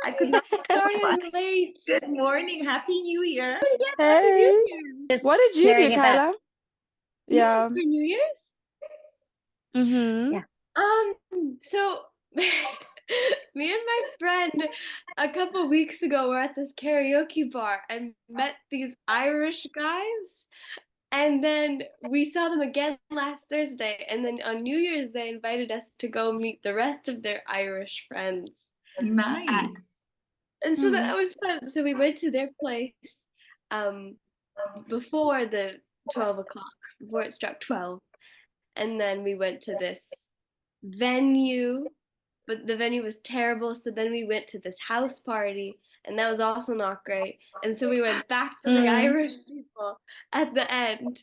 I could not Sorry hold I'm late. Good morning. Happy New Year. Yes, Happy Hey, New Year. what did you do, Sharing about. Kyla? Yeah, Yeah. for New Year's. Mm-hmm. Yeah. So me and my friend a couple weeks ago were at this karaoke bar and met these Irish guys. And then we saw them again last Thursday. And then on New Year's, they invited us to go meet the rest of their Irish friends. Nice. And so that was fun. So we went to their place before the 12 o'clock, before it struck 12. And then we went to this venue, but the venue was terrible. So then we went to this house party, and that was also not great. And so we went back to the Irish people at the end.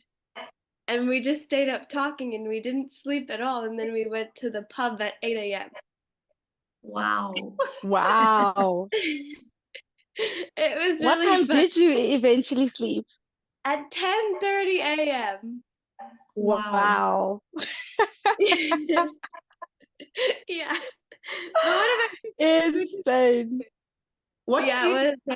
And we just stayed up talking and we didn't sleep at all. And then we went to the pub at 8 a.m. Wow. Wow. It was What really time fun. did you eventually sleep? At 10:30 a.m. Wow. Yeah. But what about you? Insane. What did you do?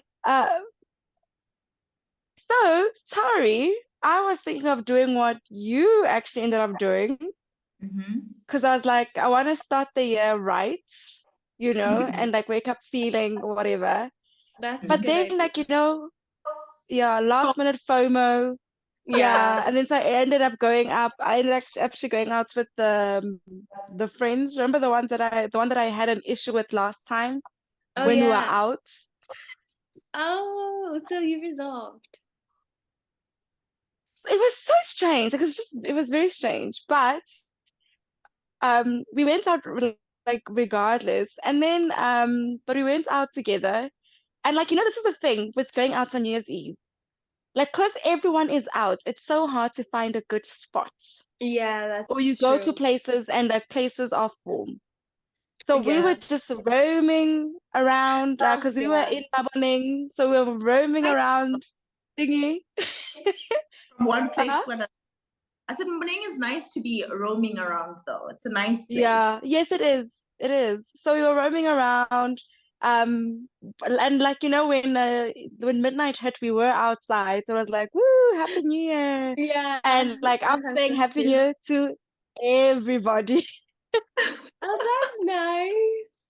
So, Tari, I was thinking of doing what you actually ended up doing because I was like, I want to start the year right, and like wake up feeling whatever. That's a But good then, idea. like, last minute FOMO. Yeah. And then so I ended up going up. I ended up actually going out with the friends. Remember the one that I had an issue with last time Oh, when we were yeah. out? Oh, so you resolved. It was so strange. It was very strange. But we went out like regardless. And then but we went out together. And like, this is the thing with going out on New Year's Eve. Like, because everyone is out, it's so hard to find a good spot. Yeah, that's Or you true. go to places and like places are full. So we Yeah. were just roaming around because we were in Maboning. So we were roaming around thingy. From one place to another. I said, Mbaneng is nice to be roaming around, though. It's a nice place. Yeah, yes, it is. It is. So we were roaming around. And like, when midnight hit, we were outside. So it was like, woo, Happy New Year. Yeah. And like, I'm saying Happy New Year to everybody. Oh, that's nice.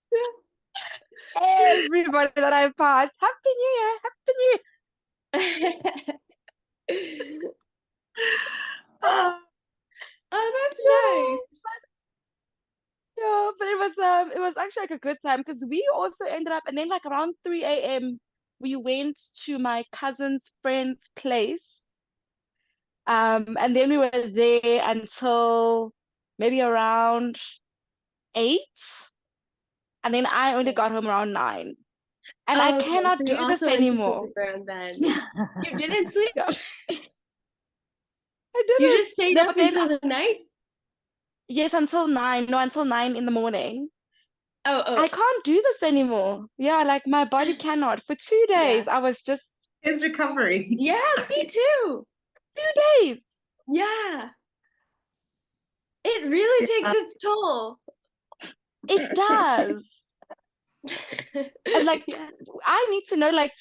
Everybody that I passed, Happy New Year, Happy New Year. Oh, that's nice. Yeah, but it was actually like a good time because we also ended up, and then like around 3 a.m. we went to my cousin's friend's place. And then we were there until maybe around 8. And then I only got home around 9. And I cannot so do you this also went to anymore. sleep around then. You didn't sleep? Yeah. I didn't. You just stayed No, up but then until the night? yes, until 9. No, until 9 in the morning. Oh. I can't do this anymore. Yeah, like my body cannot. For 2 days, I was just His recovery. Yeah, me too. 2 days. Yeah. It really takes its toll. It does. And like, I need to know, like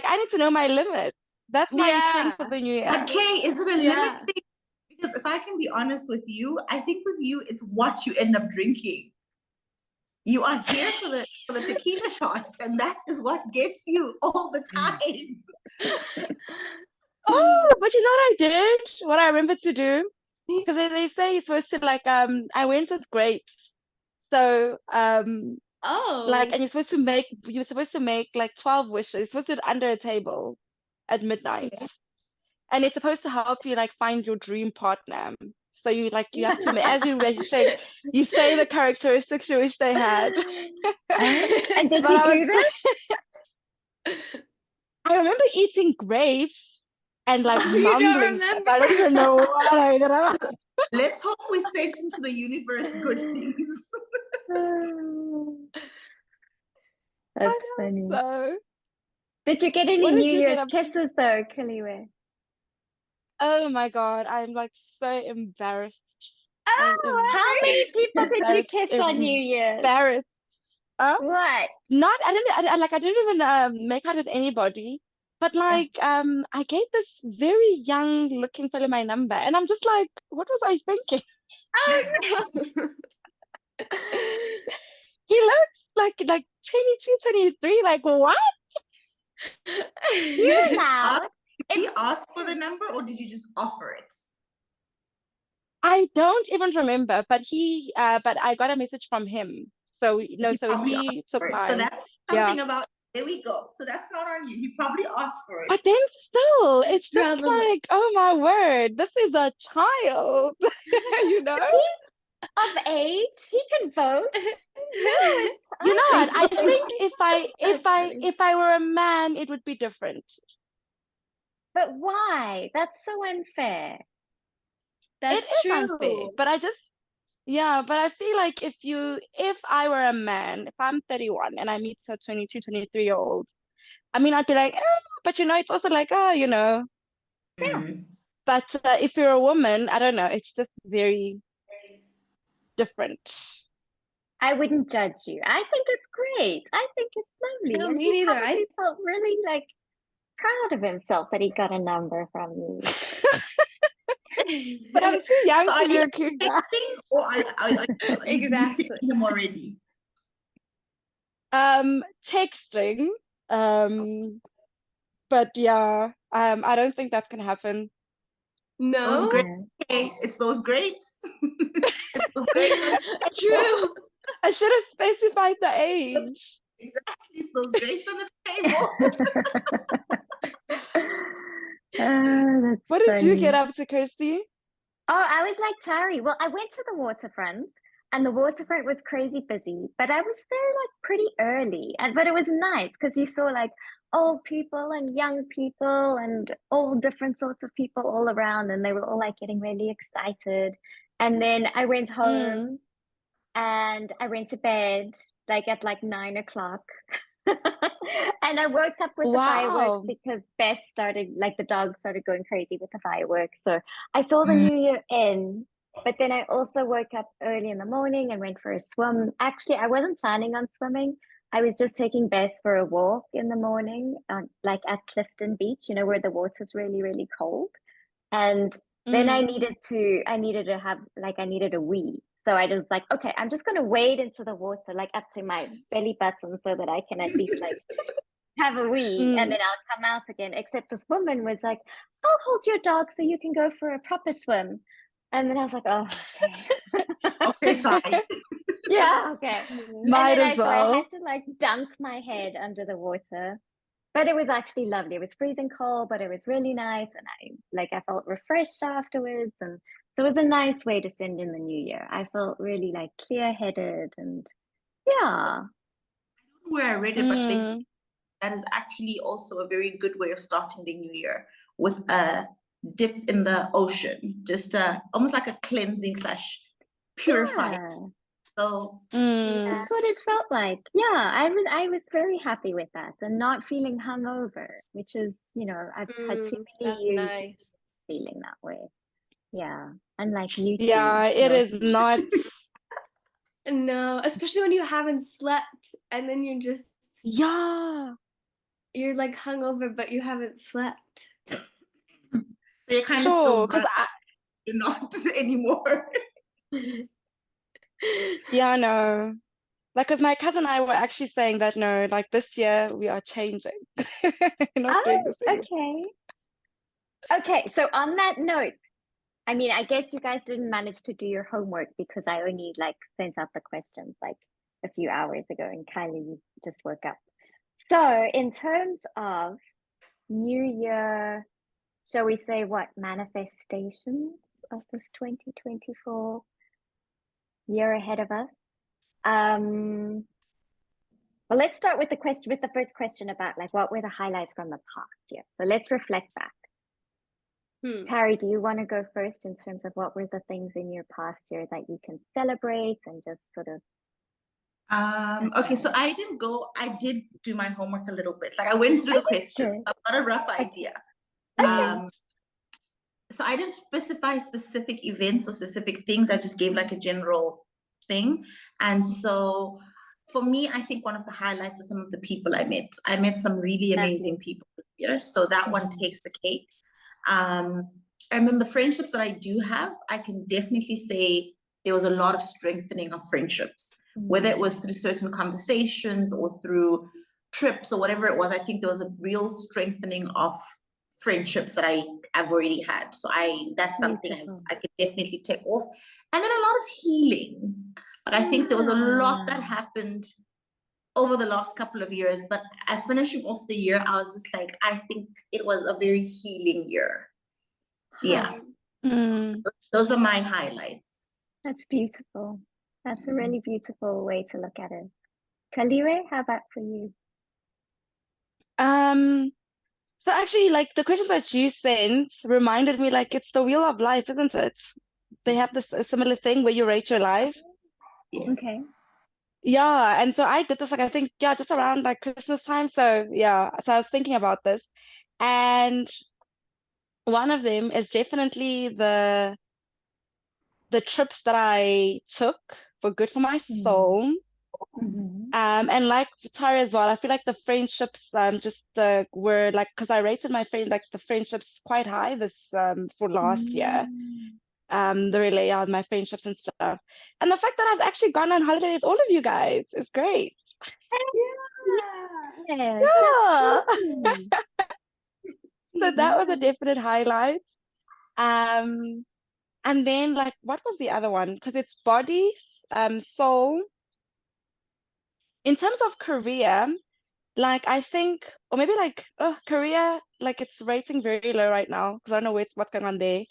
I need to know my limits. That's my thing for the new year. Okay, is it a limit thing? Because if I can be honest with you, I think with you, it's what you end up drinking. You are here for the tequila shots, and that is what gets you all the time. Oh, but you know what I did? What I remember to do? Because they say you're supposed to like I went with grapes. So like, and you're supposed to make like 12 wishes. You're supposed to do it under a table at midnight. Okay. And it's supposed to help you like find your dream partner. So you have to, as you wish, you say the characteristics you wish they had. And did you do this? I remember eating grapes and like You don't mumbling stuff. remember? I don't even know what I did. Let's hope we sent into the universe good things. That's funny. So, Did you get any what did New you Year's get up to? kisses though, Kaliwe? Oh my God, I'm like so embarrassed. How many people did you kiss on New Year's? Embarrassed. What? I didn't even make out with anybody. But like, I gave this very young looking fellow my number, and I'm just like, what was I thinking? Oh no. He looks like 22, 23. Like, what? You're allowed. Did he ask for the number or did you just offer it? I don't even remember, but I got a message from him. So no, He so probably he asked took for it. So mine. that's Yeah. something about, there we go. So that's not on you. He probably asked for it. But then still, it's just Probably. like, oh my word, this is a child, you know? Of age, he can vote. Yes, You know what? I think think if I were a man, it would be different. But why? That's so unfair. That's It is true. unfair, but but I feel like if I were a man, if I'm 31 and I meet a 22, 23-year-old, I mean, I'd be like, but it's also like, Mm. But if you're a woman, I don't know, it's just very different. I wouldn't judge you. I think it's great. I think it's lovely. No, And me he neither. probably felt really like proud of himself that he got a number from you. But I'm too young So to are be you a cougar. texting or are you Exactly. texting him already? Texting. But yeah, I don't think that's gonna happen. Those No. grapes. Hey, it's those grapes. It's those grapes. on the table. True. I should have specified the age. Exactly. It's those grapes on the table. That's What did you funny. get up to, Kirsty? Oh, I was like Tari. Well, I went to the waterfront and the waterfront was crazy busy, but I was there like pretty early. But it was nice because you saw like old people and young people and all different sorts of people all around, and they were all like getting really excited. And then I went home and I went to bed like at like 9 o'clock. And I woke up with the Wow. fireworks because Bess started, like the dog started going crazy with the fireworks. So I saw the Mm. New Year in, but then I also woke up early in the morning and went for a swim. Actually, I wasn't planning on swimming. I was just taking Bess for a walk in the morning, like at Clifton Beach, where the water's really, really cold. And then I needed to have, like, I needed a wee. So I was like, okay, I'm just going to wade into the water, like up to my belly button so that I can at least like have a wee and then I'll come out again. Except this woman was like, I'll hold your dog so you can go for a proper swim. And then I was like, oh, okay. Okay, fine. Yeah, okay. Might And then as so I well. had to like dunk my head under the water. But it was actually lovely. It was freezing cold, but it was really nice. And I felt refreshed afterwards. And so it was a nice way to send in the new year. I felt really like clear-headed and yeah. Where I read it, but they say that is actually also a very good way of starting the new year with a dip in the ocean, just almost like a cleansing / purifying. Yeah. So That's what it felt like. Yeah, I was very happy with that and not feeling hungover, which is, I've had too That's many years nice. feeling that way. Yeah, unlike you two. Yeah, it is not. No, especially when you haven't slept and then Yeah. you're like hungover, but you haven't slept. so you're kind of Sure, still because you're not anymore. yeah, no. Like, because my cousin and I were actually saying that no, like this year we are changing. Not doing this anymore. Okay, so on that note, I mean, I guess you guys didn't manage to do your homework because I only like sent out the questions like a few hours ago and Kylie just woke up. So in terms of New Year, shall we say what manifestations of this 2024 year ahead of us? Well, let's start with the first question about like what were the highlights from the past year. So let's reflect back. Tari, do you want to go first in terms of what were the things in your past year that you can celebrate and just sort of okay, so I did do my homework a little bit. Like I went through the questions. good. I've got a rough idea. Okay. So I didn't specify specific events or specific things. I just gave like a general thing. And so for me, I think one of the highlights are some of the people I met. I met some really amazing people this year, so that one takes the cake. And then the friendships that I do have, I can definitely say there was a lot of strengthening of friendships, whether it was through certain conversations or through trips or whatever it was. I think there was a real strengthening of friendships that I've already had. So that's something I could definitely take off. And then a lot of healing. But I think there was a lot that happened over the last couple of years. But at finishing off the year, I was just like, I think it was a very healing year. Yeah. Those are my highlights. That's beautiful. That's a really beautiful way to look at it. Kalire, how about for you? So actually, like the question that you sent reminded me, like it's the wheel of life, isn't it? They have this a similar thing where you rate your life. Yes. Okay. Yeah, and so I did this, like I think, yeah, just around like Christmas time. So yeah, so I was thinking about this, and one of them is definitely the trips that I took were good for my soul. And like Tara as well, I feel like the friendships just were like, because I rated my the friendships quite high this for last year. My friendships and stuff, and the fact that I've actually gone on holiday with all of you guys is great. Yeah. Yeah. So that was a definite highlight. And then like what was the other one? Because it's bodies, soul. In terms of career, like I think, or maybe like career, like it's rating very low right now because I don't know what's going on there.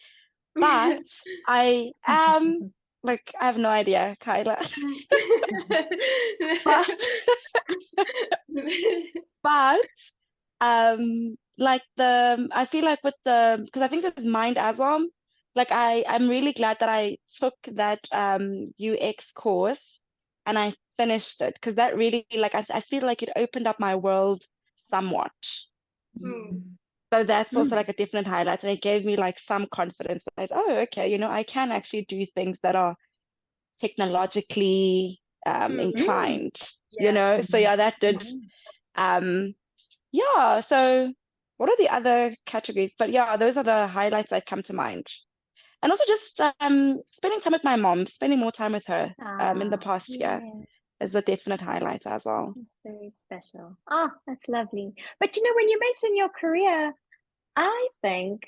But I am like I have no idea, Kyla. but like I feel like with because I think there's Mind Azam, like I'm really glad that I took that UX course and I finished it because that really like I feel like it opened up my world somewhat. So that's also like a definite highlight, and it gave me like some confidence that, oh, okay, I can actually do things that are technologically inclined, So yeah, that did. Yeah, so what are the other categories? But yeah, those are the highlights that come to mind. And also just spending time with my mom, spending more time with her in the past year is a definite highlight as well. Very special. Oh, that's lovely. But when you mention your career, I think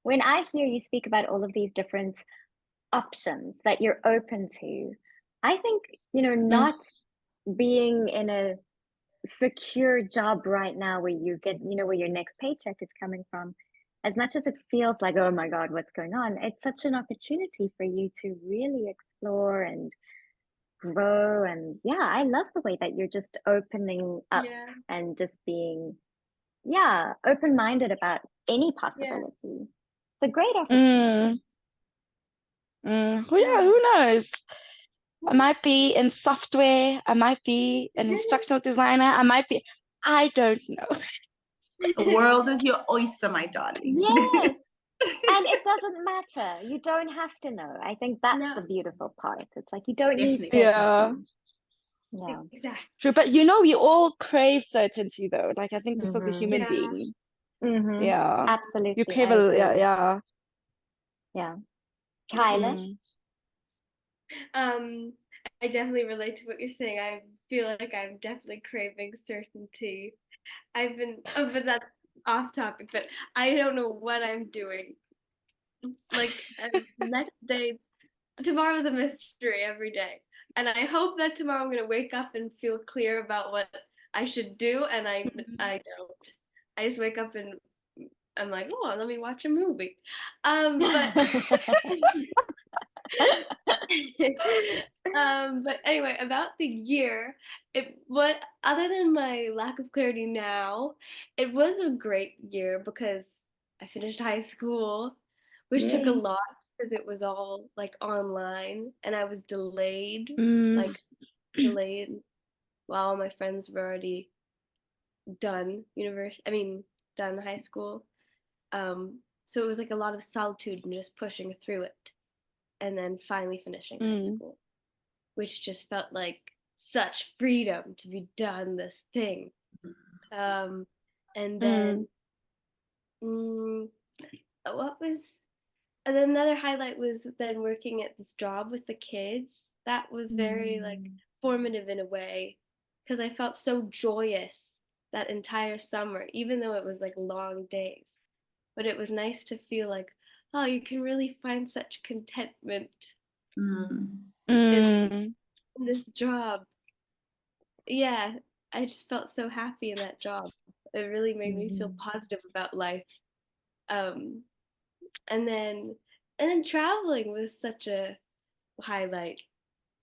when I hear you speak about all of these different options that you're open to, I think, not being in a secure job right now where you get, where your next paycheck is coming from, as much as it feels like, oh my God, what's going on? It's such an opportunity for you to really explore and grow. And yeah, I love the way that you're just opening up and just being, open-minded about any possibility. It's a great opportunity. Well, yeah, who knows? I might be in software. I might be an instructional designer. I don't know. The world is your oyster, my darling. Yes. And it doesn't matter. You don't have to know. I think that's the beautiful part. It's like you don't need certainty. Yeah. Yeah. Exactly. True, but we all crave certainty though. Like I think just as a human being. Yeah. Absolutely. You crave Yeah. Kyla? I definitely relate to what you're saying. I feel like I'm definitely craving certainty. But that's off topic, but I don't know what I'm doing. Like, next day, tomorrow's a mystery every day. And I hope that tomorrow I'm going to wake up and feel clear about what I should do, and I don't. I just wake up and I'm like, oh, let me watch a movie. But anyway, about the year, other than my lack of clarity now, it was a great year because I finished high school, which took a lot because it was all like online, and I was delayed while my friends were already done done high school. So it was like a lot of solitude and just pushing through it, and then finally finishing high school, which just felt like such freedom to be done this thing. And then what was and then another highlight was then working at this job with the kids. That was very like formative in a way, because I felt so joyous that entire summer, even though it was like long days. But it was nice to feel like, oh, you can really find such contentment in this job. Yeah, I just felt so happy in that job. It really made me feel positive about life. And then traveling was such a highlight.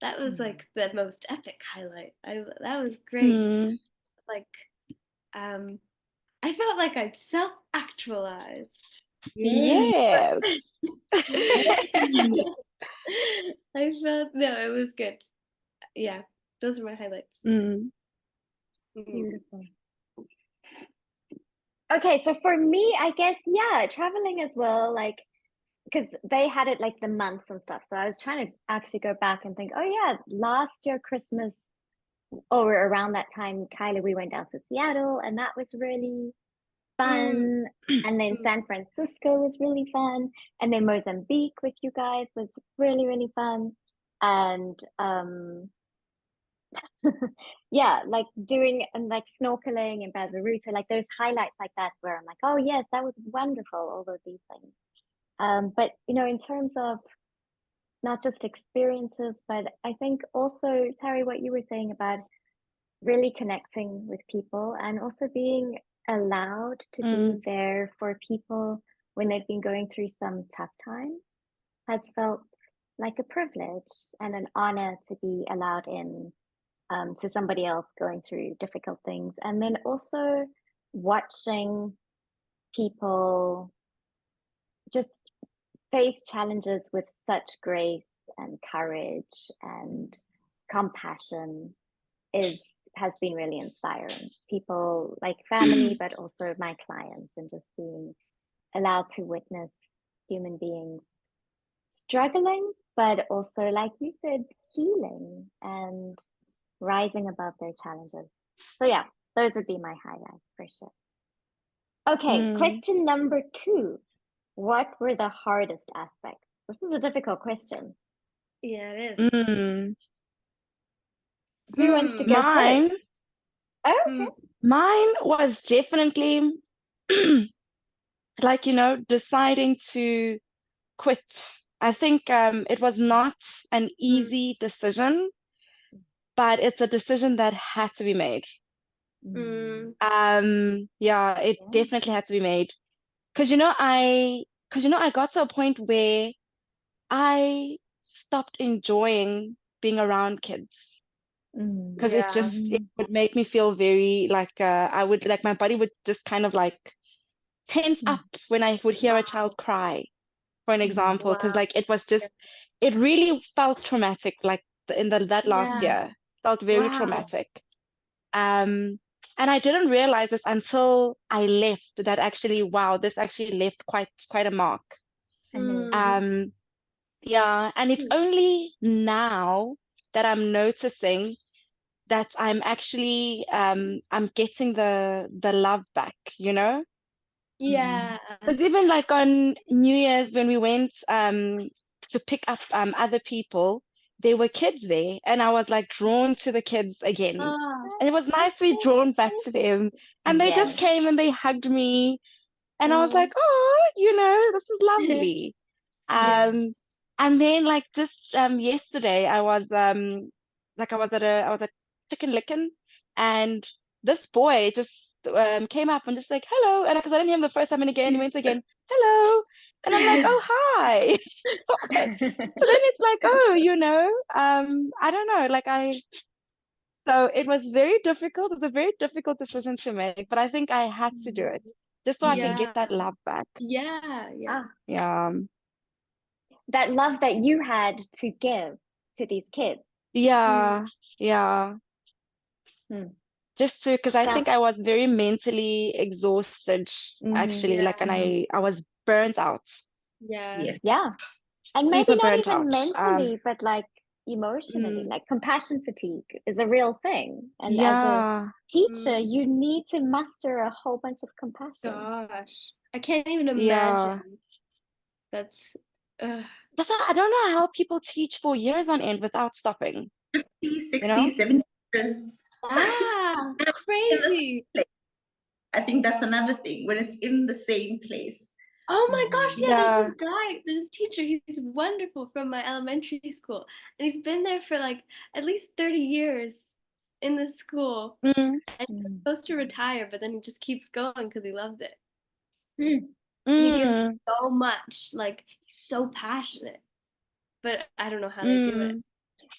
That was like the most epic highlight. That was great. Like I felt like I'd self-actualized. Yes. I felt it was good. Yeah, those are my highlights. Beautiful. Okay, so for me, I guess, yeah, traveling as well, like, because they had it like the months and stuff. So I was trying to actually go back and think, oh yeah, last year Christmas or around that time, Kylie, we went down to Seattle and that was really fun. And then San Francisco was really fun. And then Mozambique with you guys was really, really fun. And yeah, like doing and like snorkeling in Bazaruta, like there's highlights like that where I'm like, oh yes, that was wonderful, all of these things. But you know, in terms of not just experiences, but I think also, Terry, what you were saying about really connecting with people and also being allowed to be there for people when they've been going through some tough times has felt like a privilege and an honor to be allowed in to somebody else going through difficult things. And then also watching people just face challenges with such grace and courage and compassion has been really inspiring. People like family, but also my clients, and just being allowed to witness human beings struggling, but also, like you said, healing and rising above their challenges. So yeah, those would be my highlights for sure. Okay, question number 2. What were the hardest aspects? This is a difficult question. Yeah, it is. Who wants to go Mine? first? Oh, okay. Mine was definitely like, deciding to quit. I think it was not an easy decision, but it's a decision that had to be made. Yeah, it definitely had to be made. Because I got to a point where I stopped enjoying being around kids. Because it would make me feel very like I would like my body would just kind of like tense up when I would hear a child cry, for an example, because like it was just it really felt traumatic, like that last year felt very traumatic. And I didn't realize this until I left, that actually, wow, this actually left quite a mark. Yeah, and it's only now that I'm noticing that I'm actually I'm getting the love back, Yeah. Because even like on New Year's when we went to pick up other people, there were kids there, and I was like drawn to the kids again. And it was nice to be drawn back to them. And they just came and they hugged me, and I was like, oh, this is lovely. And then like just yesterday I was at Chicken Licken, and this boy just came up and just like hello, and because I didn't hear him the first time, and again he went again hello, and I'm like, oh hi. So then it's like, oh, I don't know, like so it was very difficult. It was a very difficult decision to make, but I think I had to do it just so I can get that love back. Yeah. That love that you had to give to these kids. Yeah. Just to, because I think I was very mentally exhausted, actually, like, and I was burnt out. Yeah. And Super maybe not burnt even out. mentally, but like emotionally. Mm. Like compassion fatigue is a real thing. And as a Yeah. teacher, you need to muster a whole bunch of compassion. Gosh, I can't even Yeah. imagine. That's That's why I don't know how people teach for years on end without stopping, 50, you 60, know? 70 years. ah In the crazy. place. I think that's another thing when it's in the same place. Oh my gosh, yeah, Yeah. there's this teacher, he's wonderful from my elementary school. And he's been there for like at least 30 years in the school. Mm. And he was Mm. supposed to retire, but then he just keeps going because he loves it. Mm. And he gives Mm. so much, like he's so passionate. But I don't know how they do it. Mm.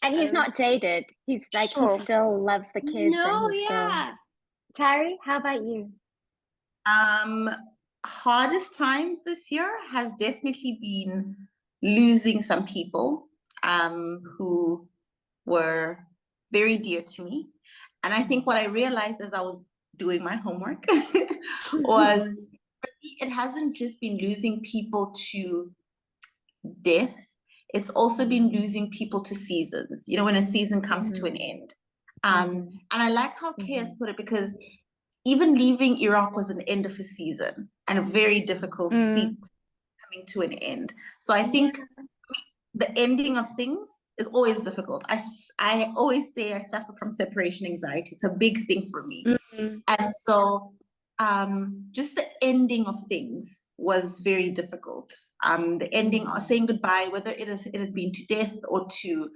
And I he's don't know. not jaded. He's like, he Sure. still loves the kids No, and he's still. yeah. Tari, how about you? Hardest times this year has definitely been losing some people who were very dear to me. And I think what I realized as I was doing my homework was for me, it hasn't just been losing people to death, it's also been losing people to seasons, you know, when a season comes to an end. And I like how Kay has put it, because even leaving Iraq was an end of a season and a very difficult season coming to an end. So I think the ending of things is always difficult. I always say I suffer from separation anxiety. It's a big thing for me. Mm. And so just the ending of things was very difficult. The ending or saying goodbye, whether it has been to death or to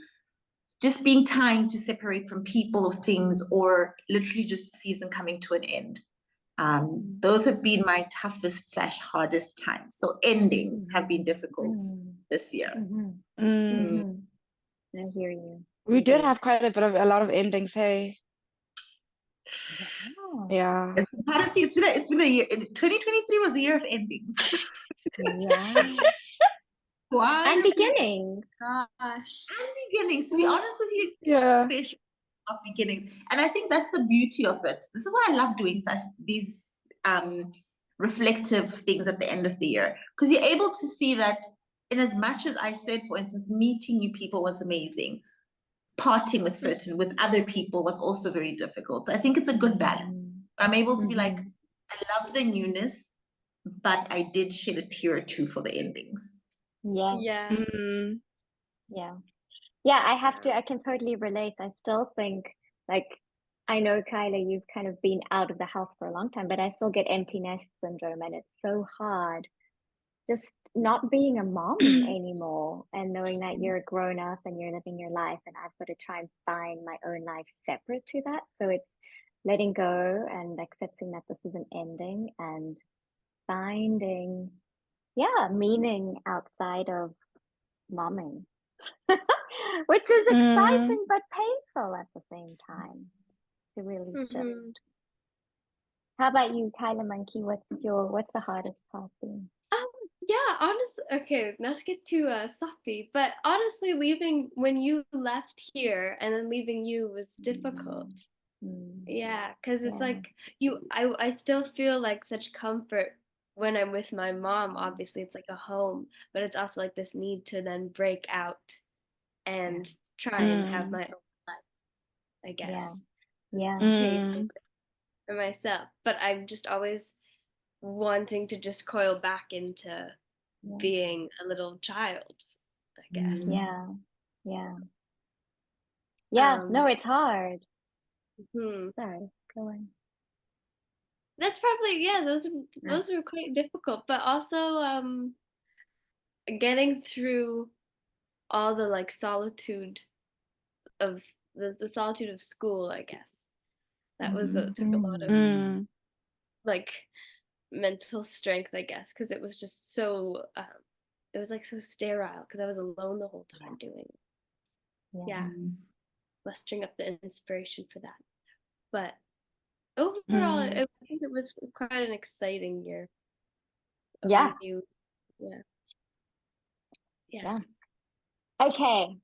just being time to separate from people or things, or literally just the season coming to an end. Those have been my toughest / hardest times. So endings have been difficult this year. Mm. I hear you. We did have quite a lot of endings, hey. Wow. Yeah. It's been a year. 2023 was a year of endings. Yeah. Why? And beginnings. Gosh. And beginnings. To be honest with you, Yeah. special of beginnings. And I think that's the beauty of it. This is why I love doing these reflective things at the end of the year, because you're able to see that in as much as I said, for instance, meeting new people was amazing, parting with other people was also very difficult. So I think it's a good balance. I'm able to be like, I love the newness, but I did shed a tear or two for the endings. Yeah. Yeah. Mm. Yeah. Yeah, I can totally relate. I still think, like, I know, Kyla, you've kind of been out of the house for a long time, but I still get empty nest syndrome, and it's so hard just not being a mom anymore and knowing that you're a grown up and you're living your life, and I've got to try and find my own life separate to that. So it's letting go and accepting that this is an ending and finding, meaning outside of momming. Which is exciting but painful at the same time to really shift. How about you, Kyla Monkey? What's the hardest part been? Yeah, honestly, okay, not to get too soppy, but honestly, leaving when you left here and then leaving you was difficult. Yeah, because it's like I still feel like such comfort when I'm with my mom. Obviously, it's like a home, but it's also like this need to then break out and try and have my own life, I guess. Yeah. For myself, but I'm just always wanting to just coil back into being a little child, I guess. Yeah. No, it's hard. Sorry, go on. That's probably those were quite difficult, but also getting through all the like solitude of the solitude of school, I guess. That was took a lot of like mental strength, I guess, because it was just so it was like so sterile because I was alone the whole time doing it. Mustering up the inspiration for that. But overall, I think it was quite an exciting year. Yeah. Okay.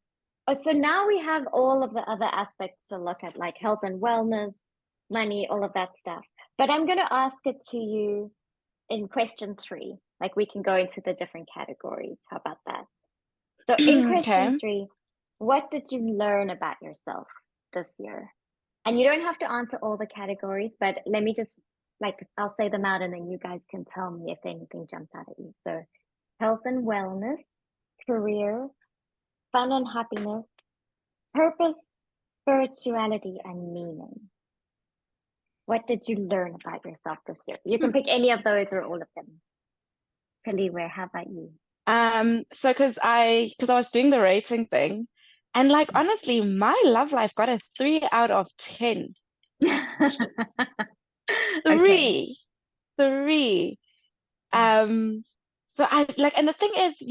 So now we have all of the other aspects to look at, like health and wellness, money, all of that stuff. But I'm going to ask it to you in question 3. Like we can go into the different categories. How about that? So in question 3, what did you learn about yourself this year? And you don't have to answer all the categories, but let me just I'll say them out and then you guys can tell me if anything jumps out at you. So health and wellness, career, fun and happiness, purpose, spirituality, and meaning. What did you learn about yourself this year? You can pick any of those or all of them. Kaliwe, how about you? So because I was doing the rating thing, and like honestly, my love life got a 3 out of 10. Okay. 3. So I like, and the thing is,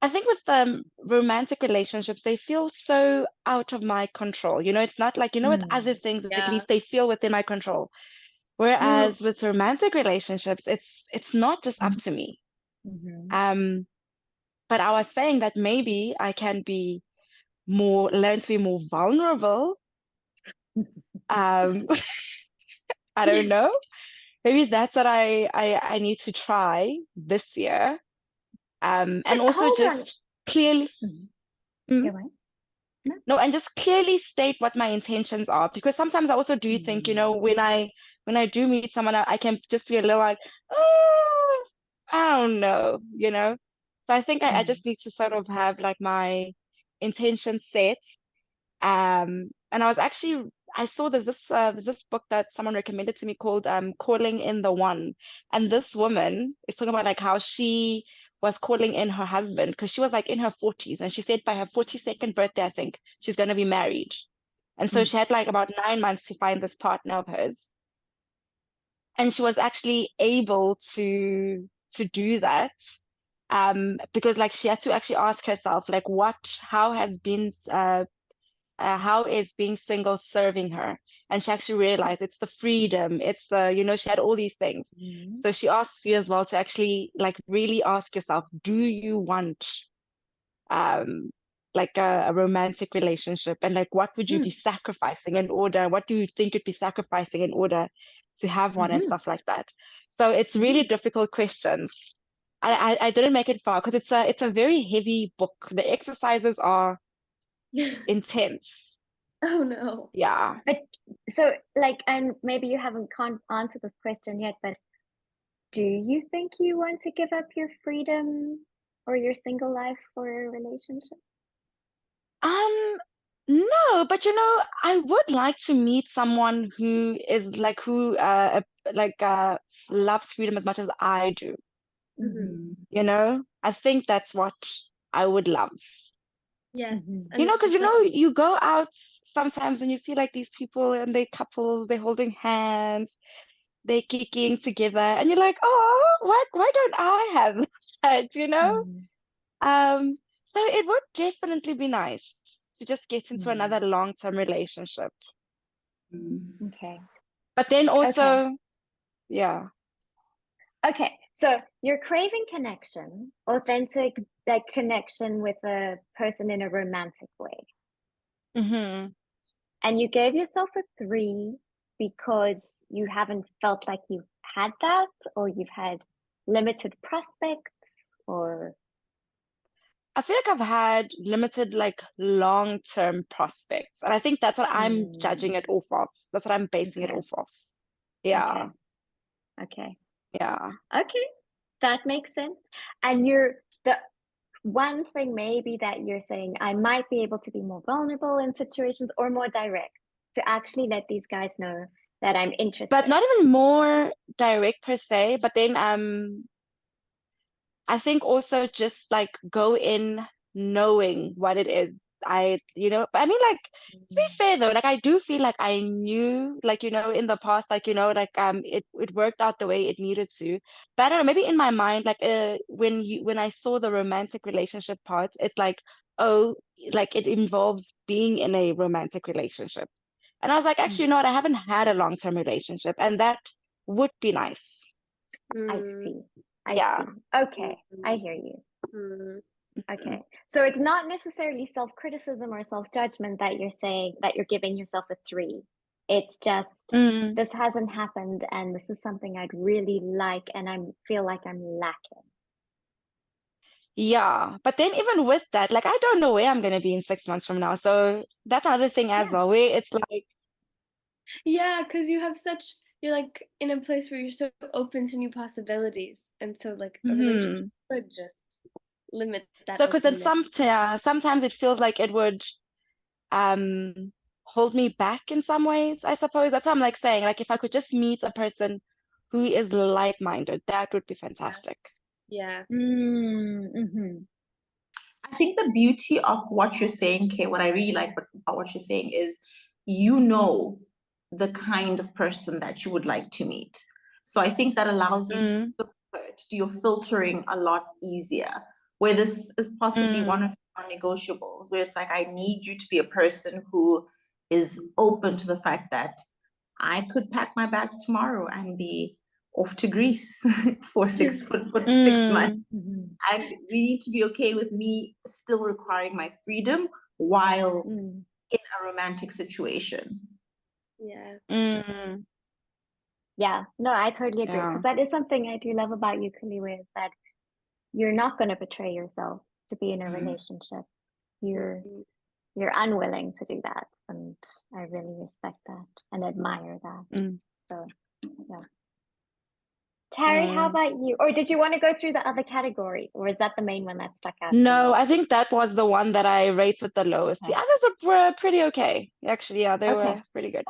I think with romantic relationships, they feel so out of my control. It's not like, with other things, at Yeah. least they feel within my control. Whereas with romantic relationships, it's not just up to me. Mhm. But I was saying that maybe I can learn to be more vulnerable. I don't know. Maybe that's what I need to try this year. And But also hold on. just clearly, Go on. No. no, and just clearly state what my intentions are. Because sometimes I also do think, when I do meet someone, I can just be a little like, oh, I don't know. So I think I just need to sort of have like my intention set. And I saw there's this book that someone recommended to me called Calling in the One. And this woman is talking about like how she was calling in her husband because she was like in her 40s, and she said by her 42nd birthday, I think, she's going to be married. And so she had like about 9 months to find this partner of hers. And she was actually able to do that. Because like she had to actually ask herself like how is being single serving her? And she actually realized it's the freedom, it's she had all these things. So she asks you as well to actually like really ask yourself, do you want like a romantic relationship? And like what would you be sacrificing what do you think you'd be sacrificing in order to have one and stuff like that? So it's really difficult questions. I didn't make it far because it's a very heavy book. The exercises are intense. Oh no. Yeah. But so and maybe you can't answer this question yet, but do you think you want to give up your freedom or your single life for a relationship? No, but I would like to meet someone who is like loves freedom as much as I do. I think that's what I would love. Yes. Mhm. And it's Because just like you go out sometimes and you see like these people and they couples, they're holding hands, they're kicking together, and you're like, oh, why don't I have that? So it would definitely be nice to just get into another long-term relationship. Okay. But then Okay. also, yeah. Okay. So you're craving connection, authentic, like connection with a person in a romantic way. Mm-hmm. And you gave yourself a 3 because you haven't felt like you've had that, or you've had limited prospects, or I feel like I've had limited like long-term prospects. And I think that's what I'm judging it off of. That's what I'm basing it Okay. off of. Yeah. Okay. Yeah. Okay. That makes sense. And the one thing maybe that you're saying, I might be able to be more vulnerable in situations or more direct to actually let these guys know that I'm interested. But not even more direct per se, but then I think also just like go in knowing what it is. But I mean, like, to be fair though, like I do feel like I knew, like, in the past, like, like it worked out the way it needed to. But I don't know, maybe in my mind, like when I saw the romantic relationship part, it's like, oh, like it involves being in a romantic relationship. And I was like, actually, you know what, I haven't had a long-term relationship, and that would be nice. I see. I Yeah. see. Okay. I hear you. Okay. So it's not necessarily self-criticism or self-judgment that you're saying that you're giving yourself a 3. It's just this hasn't happened and this is something I'd really like and I feel like I'm lacking. Yeah, but then even with that, like I don't know where I'm gonna be in 6 months from now. So that's another thing as well, where it's like, Yeah, because you're like in a place where you're so open to new possibilities. And so like a relationship could just limit that so because then openness. sometimes it feels like it would um hold me back in some ways, I suppose. That's what I'm like saying. Like if I could just meet a person who is like-minded, that would be fantastic. Yeah. Mm-hmm. I think the beauty of what you're saying, Kay, what I really like about what you're saying is you know the kind of person that you would like to meet. So I think that allows you to to do your filtering a lot easier. Where this is possibly one of our negotiables, where it's like I need you to be a person who is open to the fact that I could pack my bags tomorrow and be off to Greece for 6 months. Mm-hmm. And we need to be okay with me still requiring my freedom while Mm. in a romantic situation. Yeah. Mm, Yeah, no, I totally agree. yeah. Because that is something I do love about you, Kaliwe, is that you're not going to betray yourself to be in a relationship. You're Mhm. you're unwilling to do that, and I really respect that and admire that. Mm. So, yeah. Terry, how Mm. about you? Or did you want to go through the other categories, or is that the main one that stuck out for No, you? I think that was the one that I rated the lowest. The Okay. others were pretty okay. Actually, yeah, they Okay. were pretty good.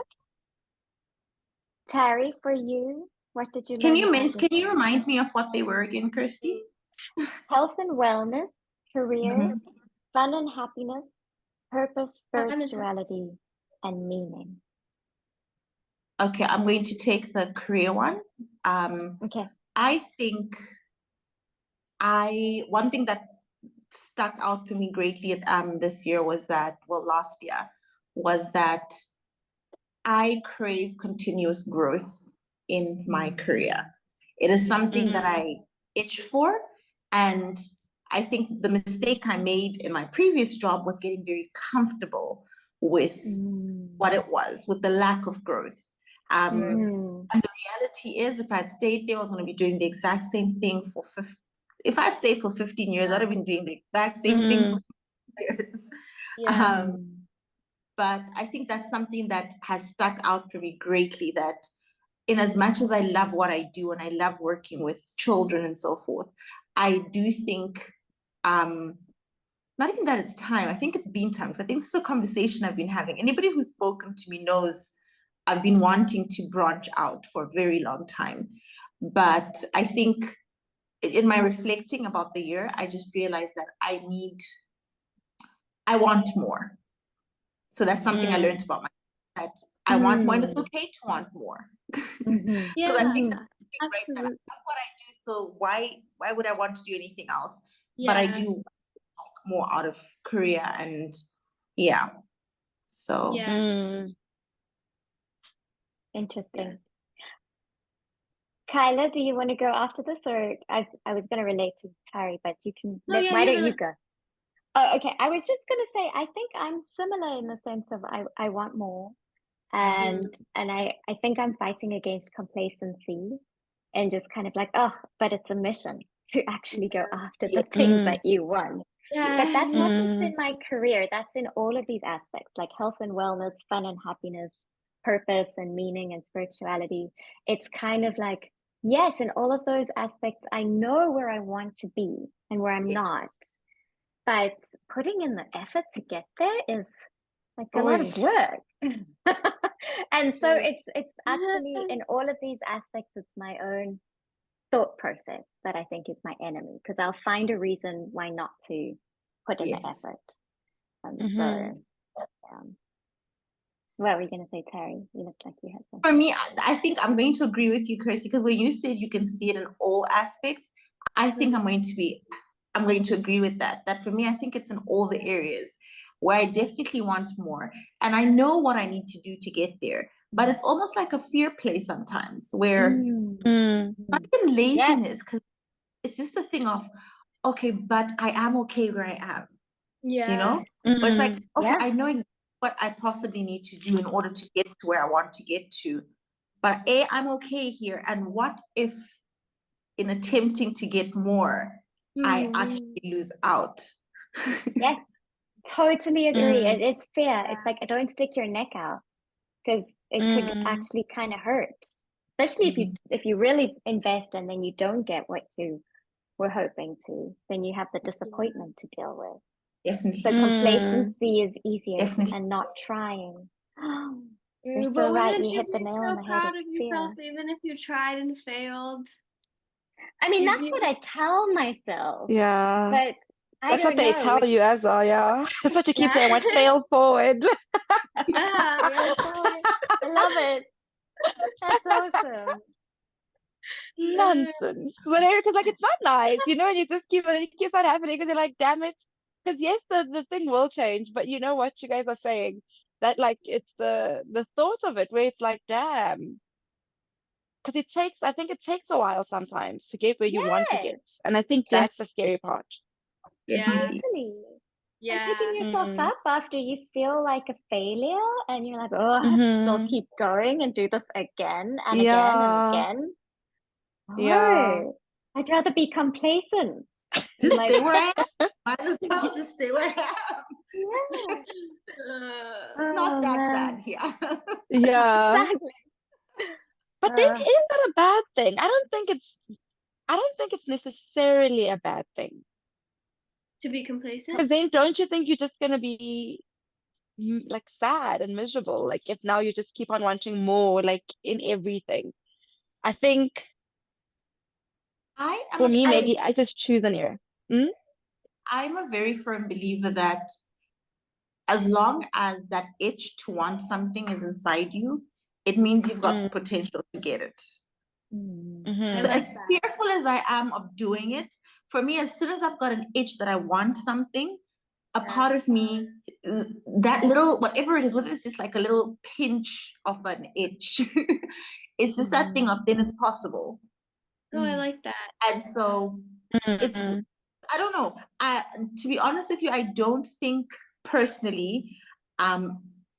Terry, for you, what did you Can learn about can you yourself? remind me of what they were again, Kirsty? Health and wellness, career, Mhm. fun and happiness, purpose, Fun and spirituality, and meaning. Okay, I'm going to take the career one. Okay. I think one thing that stuck out for me greatly this year was that, well, last year, was that I crave continuous growth in my career. It is something that I itch for. And I think the mistake I made in my previous job was getting very comfortable with what it was, with the lack of growth. Mm-hmm. And the reality is, if I'd stayed there, I was going to be doing the exact same thing for 50. If I'd stayed for 15 years, I'd have been doing the exact same thing for 15 years. Yeah. But I think that's something that has stuck out for me greatly, that in as much as I love what I do and I love working with children and so forth, I do think not even that it's time, I think it's been time, because I think this is a conversation I've been having. Anybody who's spoken to me knows I've been wanting to branch out for a very long time. But I think in my reflecting about the year, I just realized that I want more. So that's something I learned about myself, that I want more, and it's okay to want more. Mm-hmm. Yeah. Because I think that's the thing, right, that I Absolutely. love what I do, so why would I want to do anything else? But I Yeah. do like more out of Korea, and yeah. So Yeah. Interesting. Kyla, do you want to go after this, or I was going to relate to Terry, but you can. Oh yeah, Why you don't you really. go? Oh, okay. I was just going to say I think I'm similar in the sense of I want more, and I think I'm fighting against complacency, and just kind of like, oh, but it's a mission to actually go after the things that you want. But Yeah. that's not just in my career, that's in all of these aspects, like health and wellness, fun and happiness, purpose and meaning and spirituality. It's kind of like, yes, in all of those aspects, I know where I want to be and where I'm yes. not. But putting in the effort to get there is like a lot of work. And so it's actually in all of these aspects, it's my own thought process that I think is my enemy, because I'll find a reason why not to put in the Yes. effort. So, what were you going to say, Terry? You looked like you had something. For me, I think I'm going to agree with you, Kirsty, because when you said you can see it in all aspects, I think I'm going to agree with that. That for me, I think it's in all the areas where I definitely want more. And I know what I need to do to get there. But it's almost like a fear play sometimes, where not even laziness, because it's just a thing of, okay, but I am okay where I am, you know? But it's like, okay, I know exactly what I possibly need to do in order to get to where I want to get to. But I'm okay here. And what if in attempting to get more, I Mhm. actually lose out. Yes, totally agree. Mm. It is fair. It's like don't stick your neck out because it could Mm. actually kind of hurt, especially if you really invest and then you don't get what you were hoping to, then you have the disappointment to deal with. Definitely. So complacency is easier Definitely. and not trying. You're But so right. wouldn't You you hit the be nail so on the head. proud It's of yourself fear. even if you tried and failed? I mean, You'd that's be what I tell myself, Yeah. but I That's what don't they know. tell you as well, yeah. That's what you keep Yeah. saying, what fail forward. Yeah. Fail forward. I love it. That's awesome. Nonsense. Because like it's not nice, and you just it keeps on happening because you're like, damn it. Because yes, the thing will change, but you know what you guys are saying? That like it's the thought of it where it's like, damn. Because I think it takes a while sometimes to get where you want to Yes, get. And I think Exactly. that's the scary part. Yeah. Definitely. totally. And Yeah. picking yourself Mm. up after you feel like a failure and you're like, oh, I have to Mhm. still keep going and do this again and again and Yeah. again. Yeah. No, I'd rather be complacent. Just Like, stay where I am. Might as well just stay where I am. yeah. It's not Oh, that man. bad here. Yeah. Exactly. But then Uh, is that a bad thing? I don't think it's necessarily a bad thing. To be complacent? Because then don't you think you're just gonna be like sad and miserable? Like if now you just keep on wanting more, like in everything. I think I am for a me, firm, maybe I just choose an area. Mm? I'm a very firm believer that as long as that itch to want something is inside you, it means you've got the potential to get it. I So Mhm. like as that. fearful as I am of doing it, for me, as soon as I've got an itch that I want something, a Yeah. part of me, that little, whatever it is, whether it's just like a little pinch of an itch, it's just that thing of then it's possible. Oh, I like that. And so it's, Mhm. I don't know. To be honest with you, I don't think personally,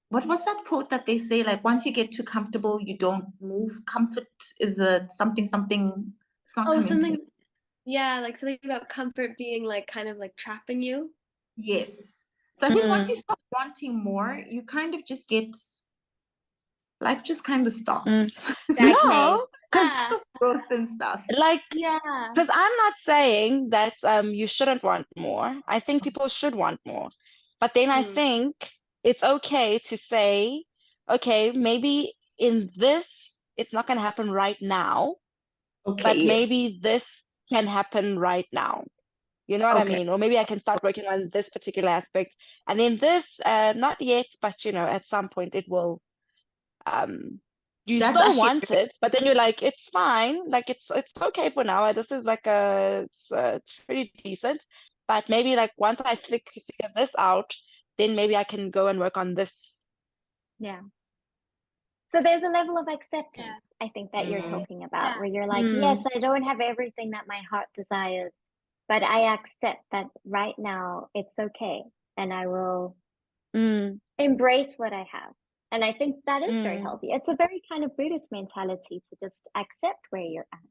what was that quote that they say? Like once you get too comfortable, you don't move. Comfort is the something. It's not Oh, coming to me. something. Yeah, like something about comfort being like kind of like trapping you. Yes. So I think once you Mm. stop wanting more, you kind of just get life just kind of Mm. stops. stagnate. No, because Yeah. Growth and stuff. like Yeah. because I'm not saying that you shouldn't want more. I think people should want more. But then I Mm. think it's okay to say, okay, maybe in this it's not gonna happen right now, Okay, but yes. maybe this can happen right now. You know what I Okay. mean? Or maybe I can start working on this particular aspect. And then this, not yet, but at some point it will you That's still actually want it, but then you're like, it's fine, like it's okay for now. This is like it's pretty decent, but maybe like once I figure this out, then maybe I can go and work on this. Yeah. So there's a level of acceptance, Yeah. I think, that you're Mhm. talking about, Yeah. where you're like, Mm. yes, I don't have everything that my heart desires, but I accept that right now it's okay, and I will Mm. embrace what I have. And I think that is very Mm. healthy. It's a very kind of Buddhist mentality to just accept where you're at.